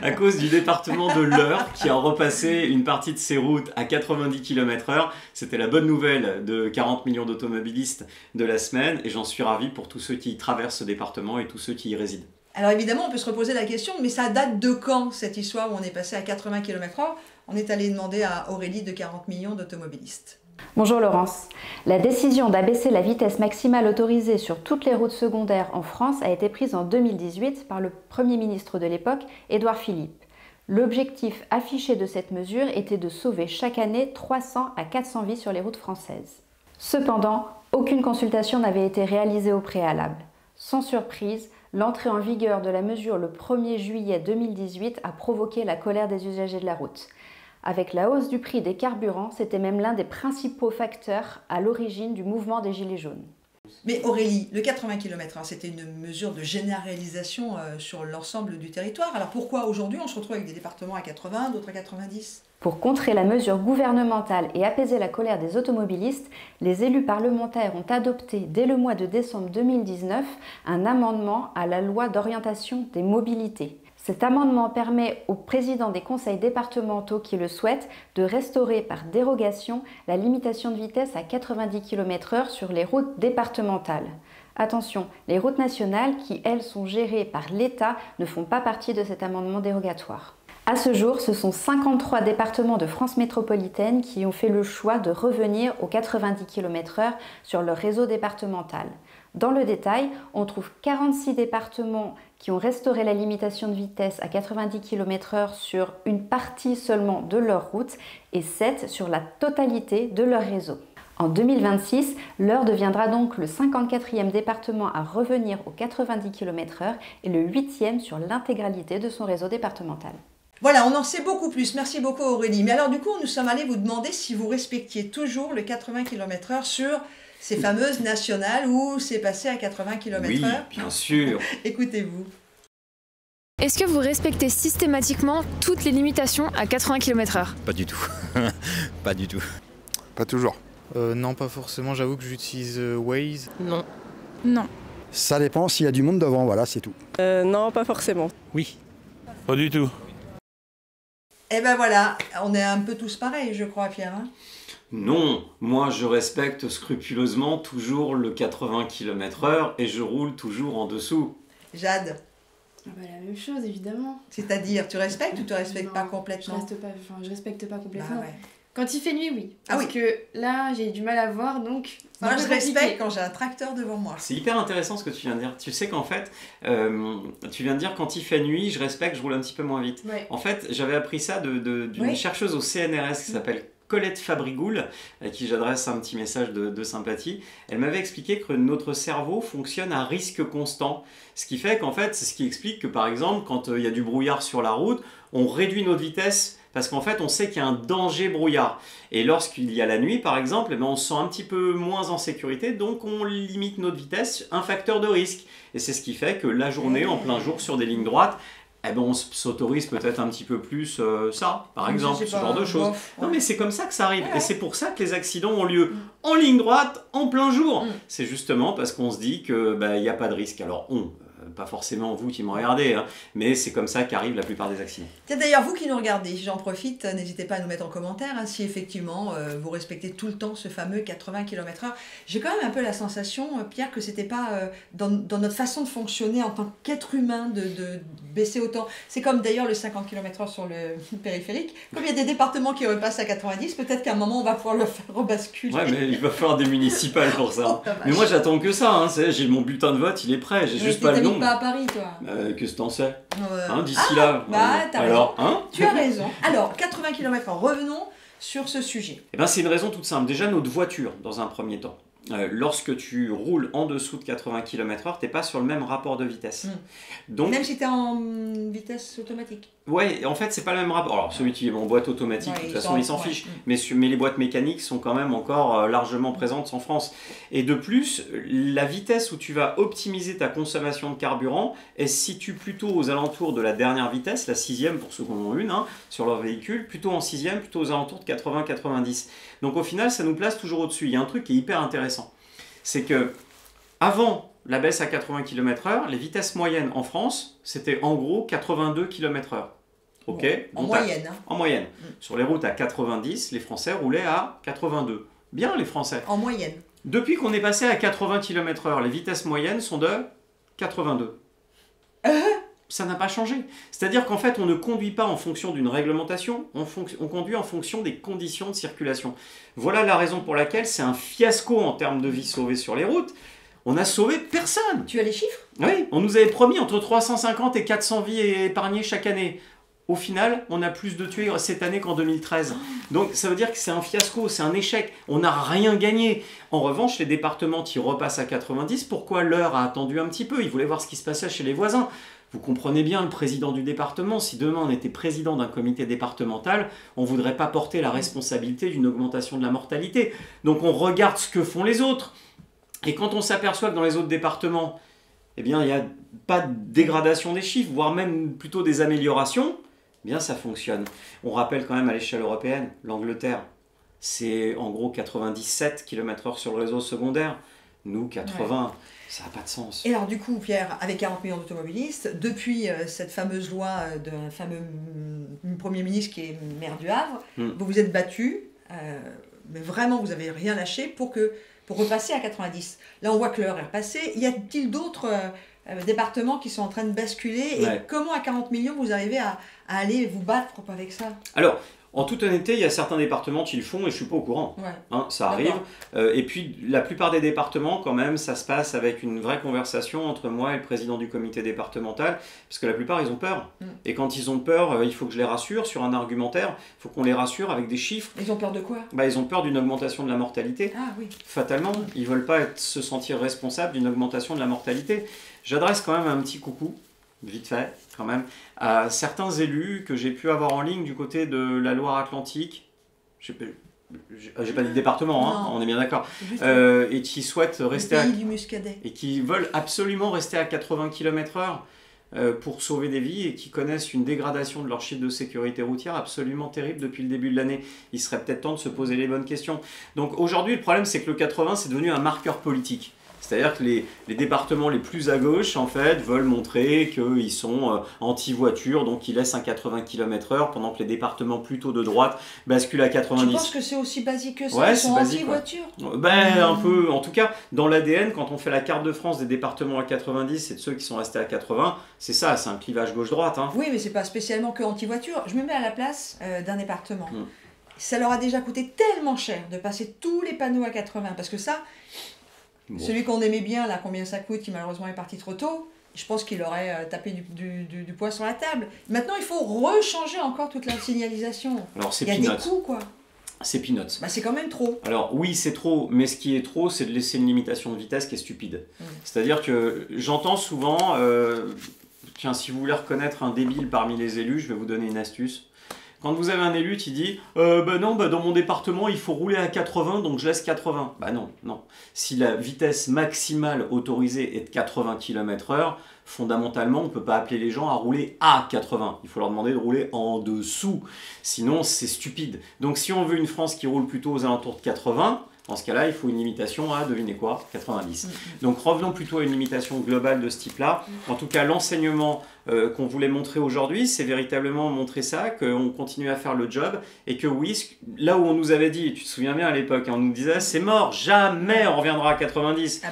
À cause du département de l'Eure qui a repassé une partie de ses routes à 90 km/h. C'était la bonne nouvelle de 40 millions d'automobilistes de la semaine et j'en suis ravi pour tous ceux qui traversent ce département et tous ceux qui y résident. Alors évidemment, on peut se reposer la question, mais ça date de quand cette histoire où on est passé à 80 km/h? On est allé demander à Aurélie de 40 millions d'automobilistes. Bonjour Laurence. La décision d'abaisser la vitesse maximale autorisée sur toutes les routes secondaires en France a été prise en 2018 par le Premier ministre de l'époque, Édouard Philippe. L'objectif affiché de cette mesure était de sauver chaque année 300 à 400 vies sur les routes françaises. Cependant, aucune consultation n'avait été réalisée au préalable. Sans surprise, l'entrée en vigueur de la mesure le 1er juillet 2018 a provoqué la colère des usagers de la route. Avec la hausse du prix des carburants, c'était même l'un des principaux facteurs à l'origine du mouvement des Gilets jaunes. Mais Aurélie, le 80 km/h, c'était une mesure de généralisation sur l'ensemble du territoire. Alors pourquoi aujourd'hui on se retrouve avec des départements à 80, d'autres à 90 ? Pour contrer la mesure gouvernementale et apaiser la colère des automobilistes, les élus parlementaires ont adopté dès le mois de décembre 2019 un amendement à la loi d'orientation des mobilités. Cet amendement permet aux présidents des conseils départementaux qui le souhaitent de restaurer par dérogation la limitation de vitesse à 90 km/h sur les routes départementales. Attention, les routes nationales qui, elles, sont gérées par l'État ne font pas partie de cet amendement dérogatoire. À ce jour, ce sont 53 départements de France métropolitaine qui ont fait le choix de revenir aux 90 km/h sur leur réseau départemental. Dans le détail, on trouve 46 départements qui ont restauré la limitation de vitesse à 90 km/h sur une partie seulement de leur route et 7 sur la totalité de leur réseau. En 2026, l'Eure deviendra donc le 54e département à revenir aux 90 km/h et le 8e sur l'intégralité de son réseau départemental. Voilà, on en sait beaucoup plus. Merci beaucoup Aurélie. Mais alors du coup, nous sommes allés vous demander si vous respectiez toujours le 80 km/h sur ces fameuses nationales où c'est passé à 80 km/h. Oui, bien sûr. Écoutez-vous. Est-ce que vous respectez systématiquement toutes les limitations à 80 km/h ? Pas du tout. Pas du tout. Pas toujours. Non, pas forcément. J'avoue que j'utilise Waze. Non. Non. Ça dépend s'il y a du monde devant, voilà, c'est tout. Non, pas forcément. Oui. Pas du tout. Eh ben voilà, on est un peu tous pareils, je crois, Pierre. Hein. Non, moi je respecte scrupuleusement toujours le 80 km/h et je roule toujours en dessous. Jade. Ah bah, la même chose, évidemment. C'est-à-dire, tu respectes ou tu respectes pas complètement ? Je respecte pas complètement. Bah ouais. Quand il fait nuit, oui. Ah Parce oui. que là, j'ai du mal à voir, donc... Moi, je respecte quand j'ai un tracteur devant moi. C'est hyper intéressant ce que tu viens de dire. Tu sais qu'en fait, tu viens de dire quand il fait nuit, je respecte, je roule un petit peu moins vite. Ouais. En fait, j'avais appris ça d'une chercheuse au CNRS qui s'appelle Colette Fabrigoul, à qui j'adresse un petit message de sympathie. Elle m'avait expliqué que notre cerveau fonctionne à risque constant. Ce qui fait qu'en fait, c'est ce qui explique que par exemple, quand il y a du brouillard sur la route, on réduit notre vitesse parce qu'en fait, on sait qu'il y a un danger brouillard. Et lorsqu'il y a la nuit, par exemple, eh bien, on se sent un petit peu moins en sécurité, donc on limite notre vitesse, un facteur de risque. Et c'est ce qui fait que la journée, en plein jour, sur des lignes droites, eh ben, on s'autorise peut-être un petit peu plus ça, par exemple, ce genre de choses. Non, mais c'est comme ça que ça arrive. Et c'est pour ça que les accidents ont lieu en ligne droite, en plein jour. C'est justement parce qu'on se dit qu'il n'y a pas de risque. Alors, pas forcément vous qui me regardez, hein, mais c'est comme ça qu'arrivent la plupart des accidents. Tiens, d'ailleurs, vous qui nous regardez, j'en profite, n'hésitez pas à nous mettre en commentaire hein, si effectivement vous respectez tout le temps ce fameux 80 km/h. J'ai quand même un peu la sensation, Pierre, que c'était pas dans notre façon de fonctionner en tant qu'être humain de baisser autant. C'est comme d'ailleurs le 50 km/h sur le périphérique. Comme il y a des départements qui repassent à 90, peut-être qu'à un moment on va pouvoir le faire rebasculer. Ouais, mais il va falloir des municipales pour ça. Mais moi j'attends que ça, hein, j'ai mon bulletin de vote, il est prêt, j'ai juste pas le nom. Pas à Paris, toi. Qu'est-ce que t'en sais hein, d'ici là. T'as alors, raison. hein Tu as raison. Alors, 80 km/h, revenons sur ce sujet. Eh ben, c'est une raison toute simple. Déjà, notre voiture, dans un premier temps. Lorsque tu roules en dessous de 80 km/h, t'es pas sur le même rapport de vitesse. Donc, même si tu es en vitesse automatique. Ouais, en fait, c'est pas le même rapport. Alors, celui qui est en boîte automatique, de toute façon, il s'en fiche. Mais les boîtes mécaniques sont quand même encore largement présentes en France. Et de plus, la vitesse où tu vas optimiser ta consommation de carburant, elle se situe plutôt aux alentours de la dernière vitesse, la 6e pour ceux qui en ont une, hein, sur leur véhicule, plutôt en 6e, plutôt aux alentours de 80-90. Donc au final, ça nous place toujours au-dessus. Il y a un truc qui est hyper intéressant. C'est que, avant la baisse à 80 km/h, les vitesses moyennes en France, c'était en gros 82 km/h. Ok, bon, en moyenne. Hein. En moyenne. Sur les routes à 90, les Français roulaient à 82. Bien les Français. En moyenne. Depuis qu'on est passé à 80 km/h, les vitesses moyennes sont de 82. Ça n'a pas changé. C'est-à-dire qu'en fait, on ne conduit pas en fonction d'une réglementation, on conduit en fonction des conditions de circulation. Voilà la raison pour laquelle c'est un fiasco en termes de vies sauvées sur les routes. On n'a sauvé personne. Tu as les chiffres ? Oui, on nous avait promis entre 350 et 400 vies épargnées chaque année. Au final, on a plus de tués cette année qu'en 2013. Donc ça veut dire que c'est un fiasco, c'est un échec. On n'a rien gagné. En revanche, les départements qui repassent à 90, pourquoi l'Eure a attendu un petit peu ? Ils voulaient voir ce qui se passait chez les voisins. Vous comprenez bien, le président du département, si demain on était président d'un comité départemental, on ne voudrait pas porter la responsabilité d'une augmentation de la mortalité. Donc on regarde ce que font les autres. Et quand on s'aperçoit que dans les autres départements, eh bien, il n'y a pas de dégradation des chiffres, voire même plutôt des améliorations, eh bien, ça fonctionne. On rappelle quand même à l'échelle européenne, l'Angleterre, c'est en gros 97 km/h sur le réseau secondaire. Nous, 80, ouais. Ça n'a pas de sens. Et alors du coup, Pierre, avec 40 millions d'automobilistes, depuis cette fameuse loi d'un fameux Premier ministre qui est maire du Havre, vous vous êtes battu, mais vraiment vous n'avez rien lâché pour repasser à 90. Là, on voit que l'heure est repassée. Y a-t-il d'autres départements qui sont en train de basculer? Et comment à 40 millions vous arrivez à aller vous battre avec ça? Alors, en toute honnêteté, il y a certains départements qui le font et je ne suis pas au courant. Ouais. Hein, ça arrive. Et puis, la plupart des départements, quand même, ça se passe avec une vraie conversation entre moi et le président du comité départemental, parce que la plupart, ils ont peur. Et quand ils ont peur, il faut que je les rassure sur un argumentaire, il faut qu'on les rassure avec des chiffres. Ils ont peur de quoi? Ils ont peur d'une augmentation de la mortalité. Ah oui. Fatalement, ils ne veulent pas se sentir responsables d'une augmentation de la mortalité. J'adresse quand même un petit coucou, vite fait, quand même, à certains élus que j'ai pu avoir en ligne du côté de la Loire-Atlantique. J'ai pas dit département, hein, on est bien d'accord. Et qui souhaitent rester du Muscadet. Et qui veulent absolument rester à 80 km/h pour sauver des vies et qui connaissent une dégradation de leur chiffre de sécurité routière absolument terrible depuis le début de l'année. Il serait peut-être temps de se poser les bonnes questions. Donc aujourd'hui, le problème, c'est que le 80, c'est devenu un marqueur politique. C'est-à-dire que les départements les plus à gauche, en fait, veulent montrer qu'ils sont anti-voiture, donc ils laissent un 80 km/h, pendant que les départements plutôt de droite basculent à 90. Tu penses que c'est aussi basique que ça, ils sont anti-voiture? Un peu. En tout cas, dans l'ADN, quand on fait la carte de France des départements à 90 et de ceux qui sont restés à 80, c'est ça, c'est un clivage gauche-droite. Hein. Oui, mais c'est pas spécialement que anti-voiture. Je me mets à la place d'un département. Ça leur a déjà coûté tellement cher de passer tous les panneaux à 80, parce que ça... Bon. Celui qu'on aimait bien, là, combien ça coûte, qui malheureusement est parti trop tôt, je pense qu'il aurait tapé du poing sur la table. Maintenant, il faut rechanger encore toute la signalisation. Alors, c'est il y a des coûts, quoi. C'est peanuts. C'est quand même trop. Alors oui, c'est trop, mais ce qui est trop, c'est de laisser une limitation de vitesse qui est stupide. C'est-à-dire que j'entends souvent, tiens, si vous voulez reconnaître un débile parmi les élus, je vais vous donner une astuce. Quand vous avez un élu qui dit non, dans mon département il faut rouler à 80 donc je laisse 80. Non. Si la vitesse maximale autorisée est de 80 km/h, fondamentalement on ne peut pas appeler les gens à rouler à 80. Il faut leur demander de rouler en dessous. Sinon c'est stupide. Donc si on veut une France qui roule plutôt aux alentours de 80, dans ce cas-là, il faut une limitation à, devinez quoi, 90. Donc revenons plutôt à une limitation globale de ce type-là. En tout cas, l'enseignement qu'on voulait montrer aujourd'hui, c'est véritablement montrer ça, qu'on continue à faire le job, et que oui, là où on nous avait dit, tu te souviens bien à l'époque, on nous disait c'est mort, jamais on reviendra à 90.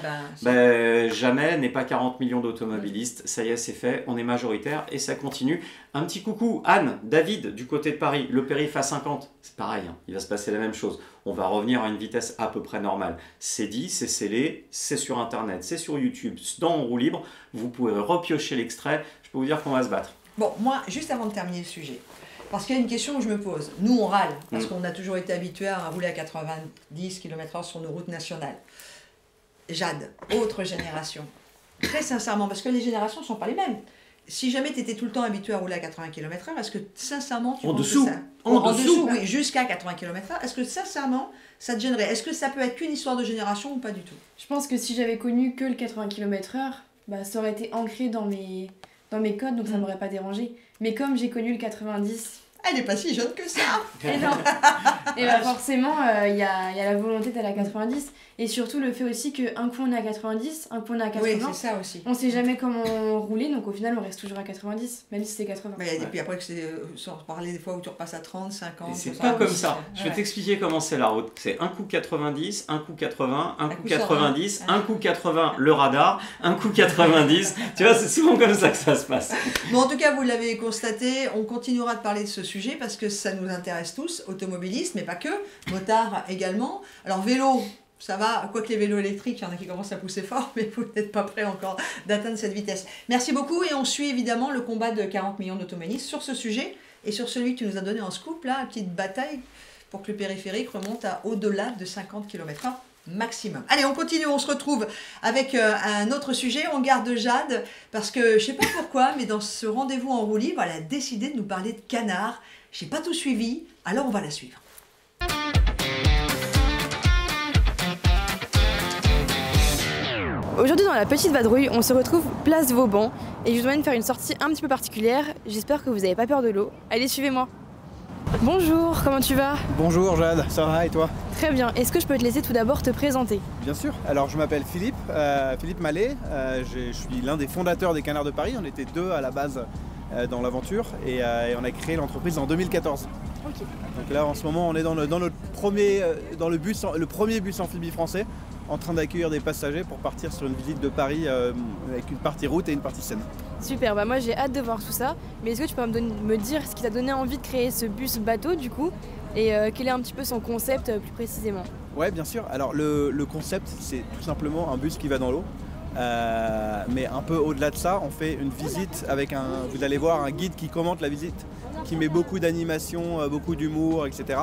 Jamais n'est pas 40 millions d'automobilistes, ça y est, c'est fait, on est majoritaire, et ça continue. Un petit coucou, Anne, David, du côté de Paris, le périph' à 50, c'est pareil, hein, il va se passer la même chose. On va revenir à une vitesse à peu près normale. C'est dit, c'est scellé, c'est sur Internet, c'est sur YouTube, dans En roue libre. Vous pouvez repiocher l'extrait. Je peux vous dire qu'on va se battre. Bon, moi, juste avant de terminer le sujet, parce qu'il y a une question que je me pose. Nous, on râle, parce qu'on a toujours été habitués à rouler à 90 km/h sur nos routes nationales. Jade, autre génération. Très sincèrement, parce que les générations ne sont pas les mêmes. Si jamais tu étais tout le temps habitué à rouler à 80 km/h, est-ce que sincèrement tu penses que ça... En dessous, oui, jusqu'à 80 km/h, est-ce que sincèrement ça te gênerait? Est-ce que ça peut être qu'une histoire de génération ou pas du tout? Je pense que si j'avais connu que le 80 km/h, ça aurait été ancré dans mes codes, donc ça m'aurait pas dérangé. Mais comme j'ai connu le 90... Elle n'est pas si jeune que ça. Et non. Et forcément, il y a la volonté d'aller à 90. Et surtout le fait aussi qu'un coup on est à 90, un coup on est à 80. Oui, c'est ça aussi. On sait jamais comment rouler, donc au final on reste toujours à 90, même si c'est 80. Et puis après, sans parler des fois où tu repasses à 30, 50... C'est pas comme ça. Je vais t'expliquer comment c'est la route. C'est un coup 90, un coup 80, un coup 90, un coup 80 le radar, un coup 90. Tu vois, c'est souvent comme ça que ça se passe. Bon, en tout cas, vous l'avez constaté, on continuera de parler de ce sujet parce que ça nous intéresse tous, automobilistes, mais pas que, motards également. Alors vélo... Ça va, quoique les vélos électriques, il y en a qui commencent à pousser fort, mais vous n'êtes pas prêts encore d'atteindre cette vitesse. Merci beaucoup et on suit évidemment le combat de 40 millions d'automobilistes sur ce sujet et sur celui que tu nous as donné en scoop, là, une petite bataille pour que le périphérique remonte à au-delà de 50 km/h maximum. Allez, on continue, on se retrouve avec un autre sujet, on garde Jade, parce que je sais pas pourquoi, mais dans ce rendez-vous en roue libre, elle a décidé de nous parler de canards. Je n'ai pas tout suivi, alors on va la suivre. Aujourd'hui dans la petite vadrouille, on se retrouve place Vauban et je vous demande de faire une sortie un petit peu particulière. J'espère que vous n'avez pas peur de l'eau. Allez, suivez-moi. Bonjour, comment tu vas? Bonjour Jade, ça va et toi? Très bien, est-ce que je peux te laisser tout d'abord te présenter? Bien sûr, alors je m'appelle Philippe, Philippe Mallet, je suis l'un des fondateurs des Canards de Paris, on était 2 à la base dans l'aventure et on a créé l'entreprise en 2014. Ok. Donc là en ce moment on est dans le premier bus amphibie français en train d'accueillir des passagers pour partir sur une visite de Paris avec une partie route et une partie Seine. Super, bah moi j'ai hâte de voir tout ça, mais est-ce que tu peux me dire ce qui t'a donné envie de créer ce bus bateau du coup et quel est un petit peu son concept plus précisément? Ouais, bien sûr, alors le concept c'est tout simplement un bus qui va dans l'eau. Mais un peu au-delà de ça, on fait une visite avec vous allez voir un guide qui commente la visite, qui met beaucoup d'animation, beaucoup d'humour, etc.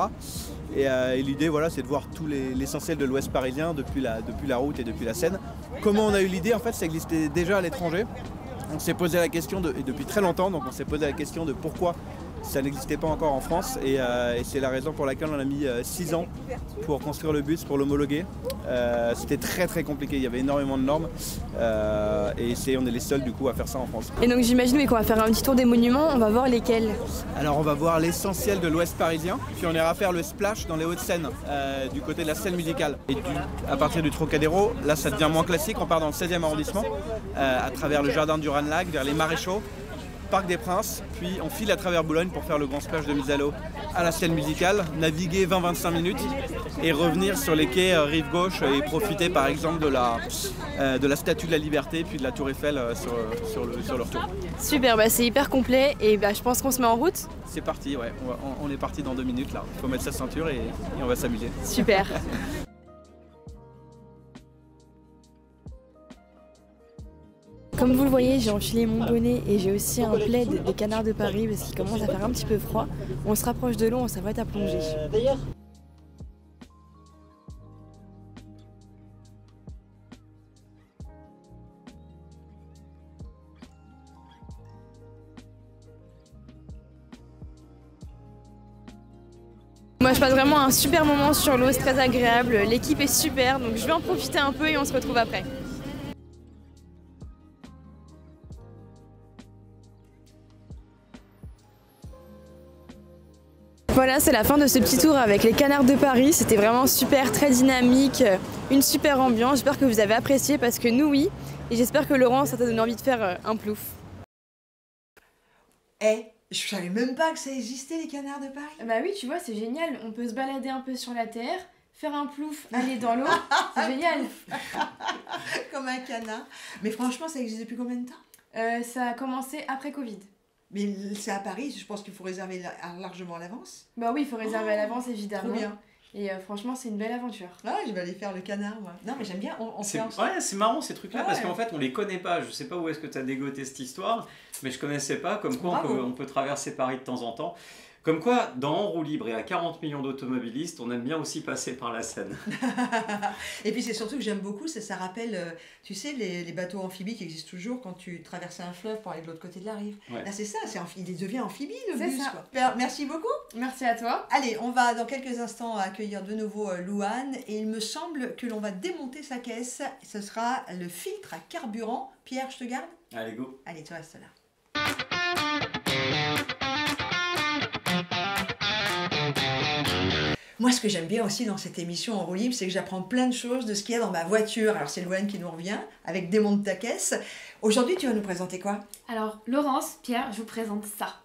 Et l'idée, voilà, c'est de voir tout l'essentiel de l'Ouest parisien depuis la route et depuis la Seine. Comment on a eu l'idée? En fait, ça existait déjà à l'étranger. On s'est posé la question, et depuis très longtemps, donc on s'est posé la question de pourquoi ça n'existait pas encore en France et c'est la raison pour laquelle on a mis 6 ans pour construire le bus, pour l'homologuer. C'était très très compliqué, il y avait énormément de normes et on est les seuls du coup à faire ça en France. Et donc j'imagine qu'on va faire un petit tour des monuments, on va voir lesquels? Alors on va voir l'essentiel de l'Ouest parisien, puis on ira faire le splash dans les Hauts-de-Seine, du côté de la scène musicale. Et à partir du Trocadéro, là ça devient moins classique, on part dans le 16e arrondissement, à travers le jardin du Ranelagh, vers les Maréchaux, Parc des Princes, puis on file à travers Boulogne pour faire le grand splash de mise à l'eau à la scène musicale, naviguer 20-25 minutes et revenir sur les quais rive gauche et profiter par exemple de la Statue de la Liberté puis de la Tour Eiffel sur le retour. Super, bah c'est hyper complet et bah, je pense qu'on se met en route. C'est parti, ouais, on est parti dans 2 minutes là, il faut mettre sa ceinture et on va s'amuser. Super. Comme vous le voyez, j'ai enfilé mon bonnet et j'ai aussi un plaid des Canards de Paris parce qu'il commence à faire un petit peu froid. On se rapproche de l'eau, on s'apprête à plonger. D'ailleurs. Moi je passe vraiment un super moment sur l'eau, c'est très agréable, l'équipe est super, donc je vais en profiter un peu et on se retrouve après. Voilà, c'est la fin de ce petit tour avec les Canards de Paris. C'était vraiment super, très dynamique, une super ambiance. J'espère que vous avez apprécié parce que nous, oui. Et j'espère que Laurent, ça t'a donné envie de faire un plouf. Je savais même pas que ça existait, les Canards de Paris. Bah oui, tu vois, c'est génial. On peut se balader un peu sur la terre, faire un plouf, aller dans l'eau. C'est génial. Comme un canard. Mais franchement, ça existe depuis combien de temps? Ça a commencé après Covid. Mais c'est à Paris, je pense qu'il faut réserver largement à l'avance. Bah oui, il faut réserver à l'avance, évidemment. Trop bien. Et franchement, c'est une belle aventure. Ah, je vais aller faire le canard, moi. Non, mais j'aime bien. C'est marrant ces trucs-là, parce qu'en fait, on les connaît pas. Je sais pas où est-ce que tu as dégoté cette histoire, mais je connaissais pas. Comme quoi, on peut traverser Paris de temps en temps. Comme quoi, dans En roue libre et à 40 millions d'automobilistes, on aime bien aussi passer par la Seine. Et puis c'est surtout que j'aime beaucoup, ça rappelle, tu sais, les bateaux amphibies qui existent toujours quand tu traversais un fleuve pour aller de l'autre côté de la rive. Ouais. Là c'est ça, il devient amphibie le bus. Quoi. Merci beaucoup. Merci à toi. Allez, on va dans quelques instants accueillir de nouveau Louane et il me semble que l'on va démonter sa caisse. Ce sera le filtre à carburant. Pierre, je te garde? Allez, go. Allez, tu restes là. Moi, ce que j'aime bien aussi dans cette émission En roue libre, c'est que j'apprends plein de choses de ce qu'il y a dans ma voiture. Alors, c'est Louane qui nous revient avec Démonte ta caisse. Aujourd'hui, tu vas nous présenter quoi? Alors, Laurence, Pierre, je vous présente ça.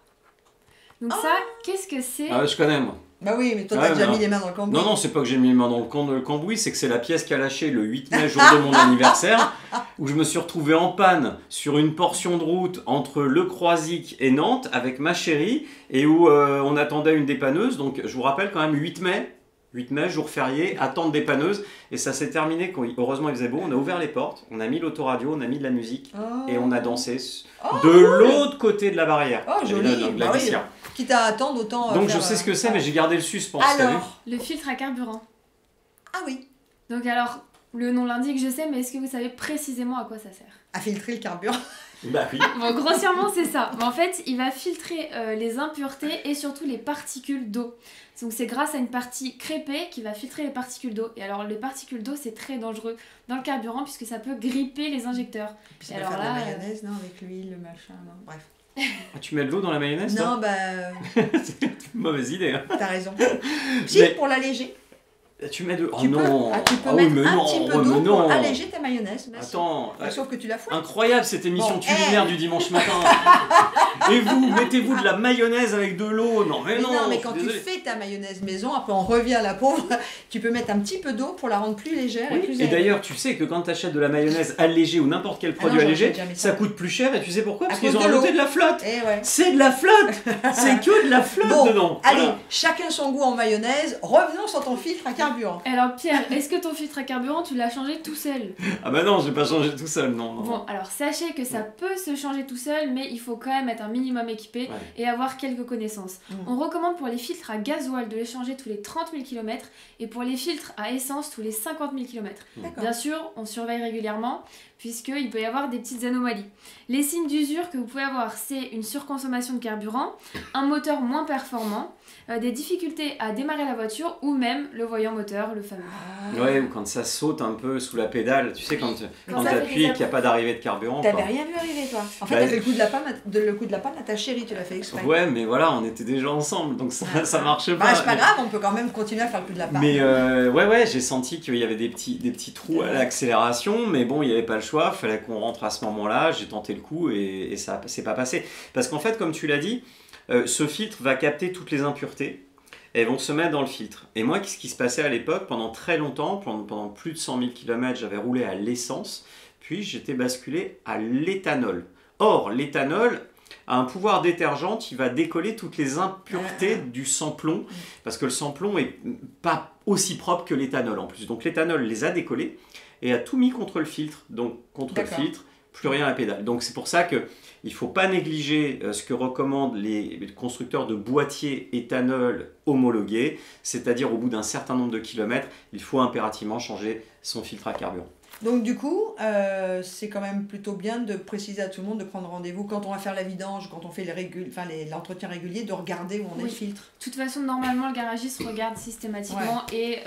Donc ça, qu'est-ce que c'est? Ah, je connais, moi. Bah oui, mais toi, t'as déjà mis les mains dans le cambouis. Non, c'est pas que j'ai mis les mains dans le cambouis, c'est que c'est la pièce qui a lâché le 8 mai, jour de mon anniversaire, où je me suis retrouvé en panne sur une portion de route entre Le Croisic et Nantes avec ma chérie, et où on attendait une dépanneuse. Donc, je vous rappelle quand même 8 mai, jour férié, attente dépanneuse, et ça s'est terminé quand, heureusement il faisait beau, on a ouvert les portes, on a mis l'autoradio, on a mis de la musique, et on a dansé de l'autre côté de la barrière. Oh, joli, de la glissière. Quitte à attendre, autant... Donc je sais ce que c'est, mais j'ai gardé le suspense. Alors, le filtre à carburant. Ah oui. Donc alors, le nom l'indique, je sais, mais est-ce que vous savez précisément à quoi ça sert? À filtrer le carburant. Bah oui. Bon, grossièrement, c'est ça. Mais en fait, il va filtrer les impuretés et surtout les particules d'eau. Donc c'est grâce à une partie crêpée qui va filtrer les particules d'eau. Et alors les particules d'eau, c'est très dangereux dans le carburant puisque ça peut gripper les injecteurs. Puis ça peut faire de la mayonnaise, non, avec l'huile, le machin, non, bref. Ah, tu mets de l'eau dans la mayonnaise? Non, toi c'est une mauvaise idée. Hein. T'as raison. Si, pour l'alléger. Tu mets de... Oh tu non. peux Ah mettre oui, mais un non, petit peu mais d'eau non. pour alléger ta mayonnaise. Bah, Attends. sauf que tu la fous. Incroyable cette émission Bon, culinaire du dimanche matin. Et vous, mettez-vous de la mayonnaise avec de l'eau? Non, mais non. Mais quand tu fais ta mayonnaise maison, après on revient à la pauvre, tu peux mettre un petit peu d'eau pour la rendre plus légère et plus Et d'ailleurs, tu sais que quand tu achètes de la mayonnaise allégée ou n'importe quel produit allégé, ça coûte plus cher. Et tu sais pourquoi? Parce qu'ils ont rajouté de la flotte. C'est de la flotte. C'est que de la flotte dedans. Allez, Voilà. chacun son goût en mayonnaise. Revenons sur ton filtre à carburant. Alors Pierre, est-ce que ton filtre à carburant, tu l'as changé tout seul? Ah bah non, je vais pas changer tout seul, non. Bon, alors sachez que ça peut se changer tout seul, mais il faut quand même être un minimum équipé et avoir quelques connaissances. On recommande pour les filtres à gasoil de les changer tous les 30 000 km et pour les filtres à essence tous les 50 000 km. Bien sûr, on surveille régulièrement puisqu'il peut y avoir des petites anomalies. Les signes d'usure que vous pouvez avoir, c'est une surconsommation de carburant, un moteur moins performant, des difficultés à démarrer la voiture ou même le voyant moteur, le fameux. Ouais, ou quand ça saute un peu sous la pédale, tu sais, quand tu ça appuies et qu'il n'y a pas d'arrivée de carburant. T'avais quoi. rien vu arriver, toi. En fait, Bah, t'as fait le coup de la panne à ta chérie, tu l'as fait exprès. Ouais, mais voilà, on était déjà ensemble, donc ça marche pas. Bah, c'est pas grave, on peut quand même continuer à faire le coup de la panne. Mais ouais, j'ai senti qu'il y avait des petits trous à l'accélération, mais bon, il n'y avait pas le choix, il fallait qu'on rentre à ce moment-là, j'ai tenté le coup et ça s'est pas passé. Parce qu'en fait, comme tu l'as dit, ce filtre va capter toutes les impuretés. Elles vont se mettre dans le filtre. Et moi, ce qui se passait à l'époque, pendant très longtemps, pendant plus de 100 000 km, j'avais roulé à l'essence, puis j'étais basculé à l'éthanol. Or, l'éthanol a un pouvoir détergent qui va décoller toutes les impuretés du sans-plomb, parce que le sans-plomb est pas aussi propre que l'éthanol en plus. Donc l'éthanol les a décollés et a tout mis contre le filtre. Donc contre le filtre, plus rien à la pédale. Donc c'est pour ça que il ne faut pas négliger ce que recommandent les constructeurs de boîtiers éthanol homologués, c'est-à-dire au bout d'un certain nombre de kilomètres, il faut impérativement changer son filtre à carburant. Donc du coup, c'est quand même plutôt bien de préciser à tout le monde de prendre rendez-vous quand on va faire la vidange, quand on fait l'entretien régulier, de regarder où on est le filtre. De toute façon, normalement, le garagiste regarde systématiquement et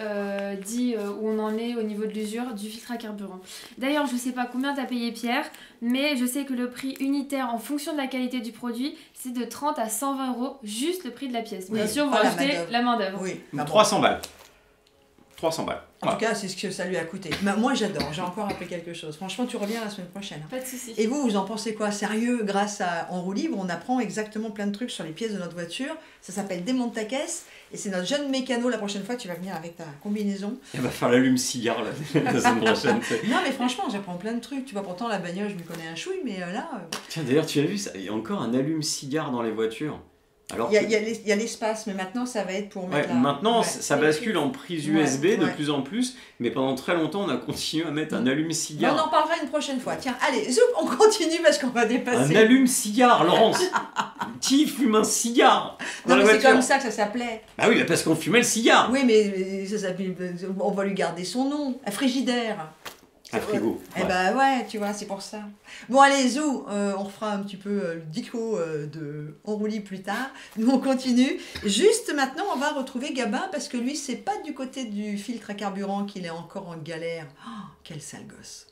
dit où on en est au niveau de l'usure du filtre à carburant. D'ailleurs, je ne sais pas combien t'as payé Pierre, mais je sais que le prix unitaire en fonction de la qualité du produit, c'est de 30 à 120 €, juste le prix de la pièce. Bien sûr, vous rajoutez la main d'œuvre. Oui. 300 balles. 300 balles. En tout cas, c'est ce que ça lui a coûté. Mais moi, j'adore. J'ai encore appris quelque chose. Franchement, tu reviens la semaine prochaine. Pas de soucis. Et vous en pensez quoi? Sérieux, grâce à En roue libre, on apprend exactement plein de trucs sur les pièces de notre voiture. Ça s'appelle Démonte ta caisse. Et c'est notre jeune mécano, la prochaine fois, tu vas venir avec ta combinaison. Elle va faire l'allume-cigare la semaine prochaine. Non, mais franchement, j'apprends plein de trucs. Tu vois, pourtant, la bagnole, je me connais un chouille, mais là... Tiens, d'ailleurs, tu as vu, il y a encore un allume-cigare dans les voitures. Il y a l'espace, mais maintenant ça va être pour mettre maintenant ça bascule en prise USB de plus en plus, mais pendant très longtemps on a continué à mettre un allume-cigare. On en parlera une prochaine fois. Tiens, allez, zoup, on continue parce qu'on va dépasser. Un allume-cigare, Laurence. Qui fume un cigare dans la voiture? C'est comme ça que ça s'appelait. Ah oui, parce qu'on fumait le cigare. Oui, mais ça s'appelle, on va lui garder son nom. Un frigidaire. Un frigo. Eh ben ouais, tu vois, c'est pour ça. Bon, allez, Zou, on refera un petit peu le dico de On roule libre plus tard. Nous, on continue. Juste maintenant, on va retrouver Gabin parce que lui, c'est pas du côté du filtre à carburant qu'il est encore en galère. Oh, quel sale gosse.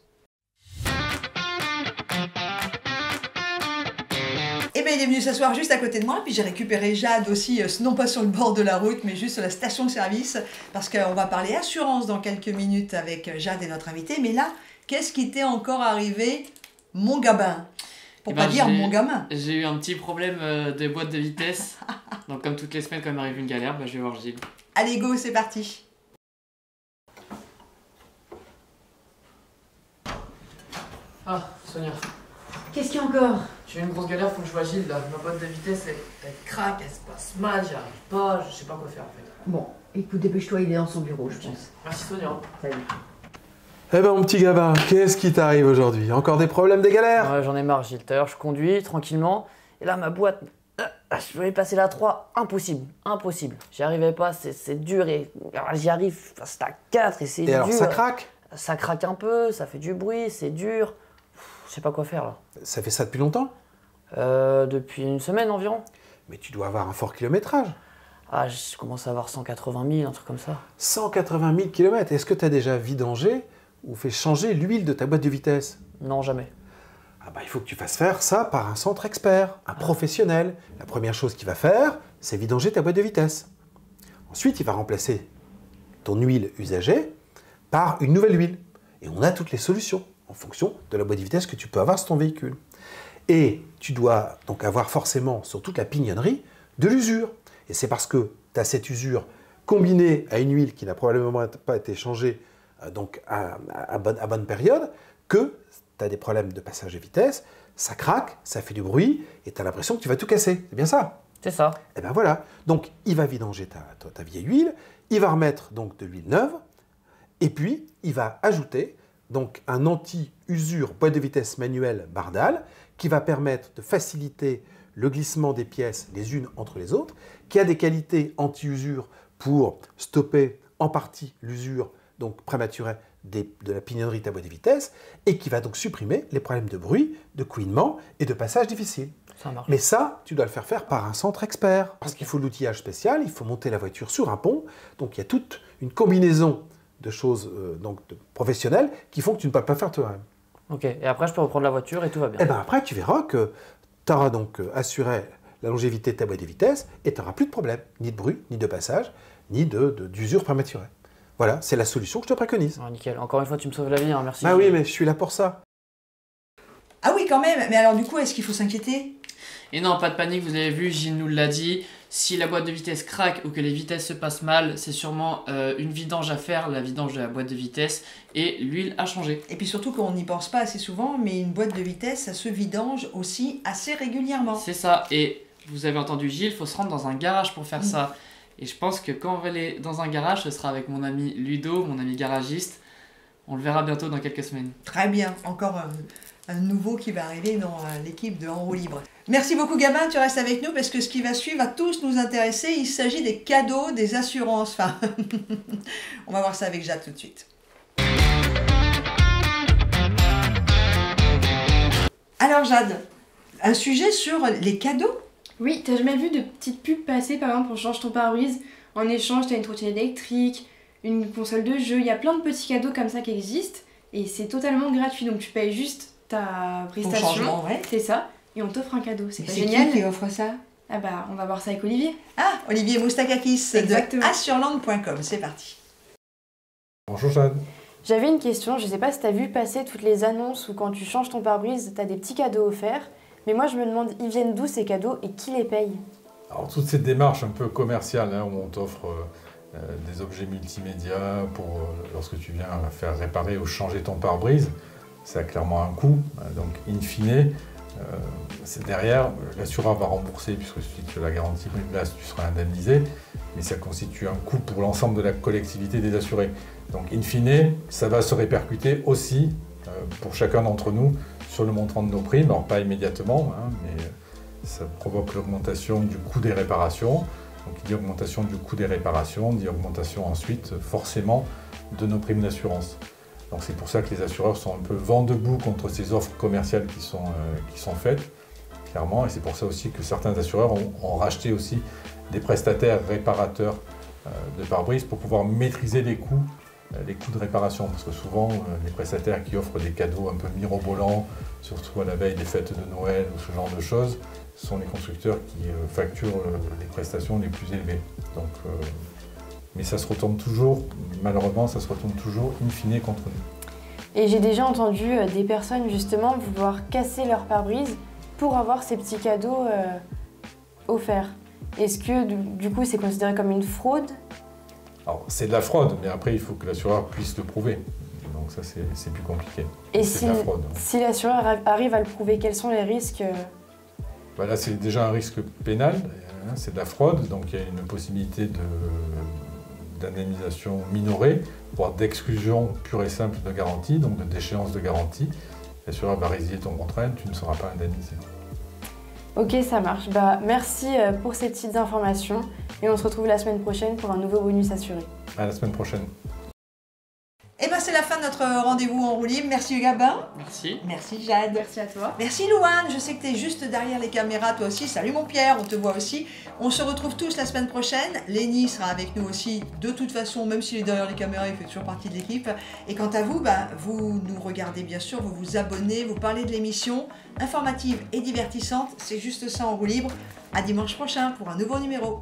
Eh bien, il est venu s'asseoir juste à côté de moi, puis j'ai récupéré Jade aussi, non pas sur le bord de la route, mais juste sur la station-service, parce qu'on va parler assurance dans quelques minutes avec Jade et notre invité. Mais là, qu'est-ce qui t'est encore arrivé, mon Gabin? Pour pas dire mon gamin. J'ai eu un petit problème de boîte de vitesse. Donc comme toutes les semaines, quand il m'arrive une galère, je vais voir Gilles. Allez, go, c'est parti. Ah, Sonia. Qu'est-ce qu'il y a encore? J'ai eu une grosse galère, faut que je vois Gilles là. Ma boîte de vitesse, elle craque, elle se passe mal, j'y arrive pas, je sais pas quoi faire en fait. Bon, écoute, dépêche-toi, il est dans son bureau, je pense. Merci Sonia. Salut. Eh ben mon petit Gabin, qu'est-ce qui t'arrive aujourd'hui? Encore des problèmes, des galères? Ouais, j'en ai marre Gilles. Tout à l'heure, je conduis tranquillement, et là ma boîte, je voulais passer la 3, impossible. J'y arrivais pas, c'est dur, et j'y arrive, c'est à 4 et c'est dur. Et alors ça craque? Ça craque un peu, ça fait du bruit, c'est dur. Je sais pas quoi faire là. Ça fait ça depuis longtemps? Depuis une semaine environ. Mais tu dois avoir un fort kilométrage. Ah, je commence à avoir 180 000, un truc comme ça. 180 000 km. Est-ce que tu as déjà vidangé ou fait changer l'huile de ta boîte de vitesse? Non, jamais. Ah bah, il faut que tu fasses faire ça par un centre expert, un professionnel. La première chose qu'il va faire, c'est vidanger ta boîte de vitesse. Ensuite, il va remplacer ton huile usagée par une nouvelle huile. Et on a toutes les solutions en fonction de la boîte de vitesse que tu peux avoir sur ton véhicule. Et tu dois donc avoir forcément sur toute la pignonnerie de l'usure. Et c'est parce que tu as cette usure combinée à une huile qui n'a probablement pas été changée donc à bonne période que tu as des problèmes de passage de vitesse, ça craque, ça fait du bruit et tu as l'impression que tu vas tout casser. C'est bien ça? C'est ça. Et bien voilà. Donc il va vidanger ta vieille huile, il va remettre donc de l'huile neuve et puis il va ajouter donc un anti-usure boîte de vitesse manuelle Bardal qui va permettre de faciliter le glissement des pièces les unes entre les autres, qui a des qualités anti-usure pour stopper en partie l'usure donc prématurée de la pignonnerie de ta boîte de vitesse, et qui va donc supprimer les problèmes de bruit, de couinement et de passage difficile. Ça marche. Mais ça, tu dois le faire faire par un centre expert, parce qu'il faut de l'outillage spécial, il faut monter la voiture sur un pont, donc il y a toute une combinaison de choses professionnelles qui font que tu ne peux pas faire toi-même. Ok, et après je peux reprendre la voiture et tout va bien. Et bien après, tu verras que tu auras donc assuré la longévité de ta boîte de vitesse et tu n'auras plus de problème, ni de bruit, ni de passage, ni d'usure prématurée. Voilà, c'est la solution que je te préconise. Oh, nickel, encore une fois tu me sauves la vie, hein, merci. Ah oui, mais je suis là pour ça. Ah oui, quand même. Mais alors du coup, est-ce qu'il faut s'inquiéter? Et non, pas de panique, vous avez vu, Gilles nous l'a dit. Si la boîte de vitesse craque ou que les vitesses se passent mal, c'est sûrement une vidange à faire, la vidange de la boîte de vitesse, et l'huile à changer. Et puis surtout qu'on n'y pense pas assez souvent, mais une boîte de vitesse, ça se vidange aussi assez régulièrement. C'est ça, et vous avez entendu Gilles, il faut se rendre dans un garage pour faire ça. Et je pense que quand on va aller dans un garage, ce sera avec mon ami Ludo, mon ami garagiste. On le verra bientôt dans quelques semaines. Très bien, encore un nouveau qui va arriver dans l'équipe de En roue libre. Merci beaucoup Gabin, tu restes avec nous parce que ce qui va suivre va tous nous intéresser. Il s'agit des cadeaux, des assurances. Enfin, on va voir ça avec Jade tout de suite. Alors Jade, un sujet sur les cadeaux? Oui, t'as jamais vu de petites pubs passer, par exemple, on change ton pare-brise, en échange t'as une trottinette électrique, une console de jeu, il y a plein de petits cadeaux comme ça qui existent, et c'est totalement gratuit, donc tu payes juste ta prestation, changement, ouais. C'est ça, et on t'offre un cadeau, c'est pas C'est génial? qui offre ça? Ah bah, on va voir ça avec Olivier. Ah, Olivier Moustakakis Exactement. de assurland.com, c'est parti. Bonjour Jade. J'avais une question, je sais pas si t'as vu passer toutes les annonces où quand tu changes ton pare-brise, t'as des petits cadeaux offerts. Mais moi, je me demande, ils viennent d'où ces cadeaux et qui les paye? Alors, toute cette démarche un peu commerciale, hein, où on t'offre des objets multimédia pour lorsque tu viens faire réparer ou changer ton pare-brise, ça a clairement un coût. Donc, in fine, c'est derrière, l'assureur va rembourser, puisque si tu as la garantie Brimelas, tu seras indemnisé, mais ça constitue un coût pour l'ensemble de la collectivité des assurés. Donc, in fine, ça va se répercuter aussi pour chacun d'entre nous sur le montant de nos primes, alors pas immédiatement, hein, mais ça provoque l'augmentation du coût des réparations. Donc il dit augmentation du coût des réparations, dit augmentation ensuite forcément de nos primes d'assurance. Donc c'est pour ça que les assureurs sont un peu vent debout contre ces offres commerciales qui sont faites, clairement, et c'est pour ça aussi que certains assureurs ont racheté aussi des prestataires réparateurs de pare-brise pour pouvoir maîtriser les coûts de réparation, parce que souvent les prestataires qui offrent des cadeaux un peu mirobolants, surtout à la veille des fêtes de Noël ou ce genre de choses, sont les constructeurs qui facturent les prestations les plus élevées. Donc, mais ça se retourne toujours, malheureusement, ça se retourne toujours in fine contre nous. Et j'ai déjà entendu des personnes justement vouloir casser leur pare-brise pour avoir ces petits cadeaux offerts. Est-ce que du coup c'est considéré comme une fraude? Alors, c'est de la fraude, mais après, il faut que l'assureur puisse le prouver. Donc ça, c'est plus compliqué. Et si l'assureur arrive à le prouver, quels sont les risques? Bah là, c'est déjà un risque pénal, hein, c'est de la fraude, donc il y a une possibilité d'indemnisation minorée, voire d'exclusion pure et simple de garantie, donc de déchéance de garantie. L'assureur va résilier ton contrat, tu ne seras pas indemnisé. Ok, ça marche. Bah, merci pour ces petites informations et on se retrouve la semaine prochaine pour un nouveau bonus assuré. À la semaine prochaine. Et bien c'est la fin de notre notre rendez-vous en roue libre. Merci Gabin. Merci. Merci Jade. Merci à toi. Merci Louane, je sais que tu es juste derrière les caméras toi aussi. Salut mon Pierre, on te voit aussi. On se retrouve tous la semaine prochaine. Lenny sera avec nous aussi de toute façon, même s'il est derrière les caméras, il fait toujours partie de l'équipe. Et quant à vous, vous nous regardez bien sûr, vous vous abonnez, vous parlez de l'émission informative et divertissante. C'est juste ça en roue libre. À dimanche prochain pour un nouveau numéro.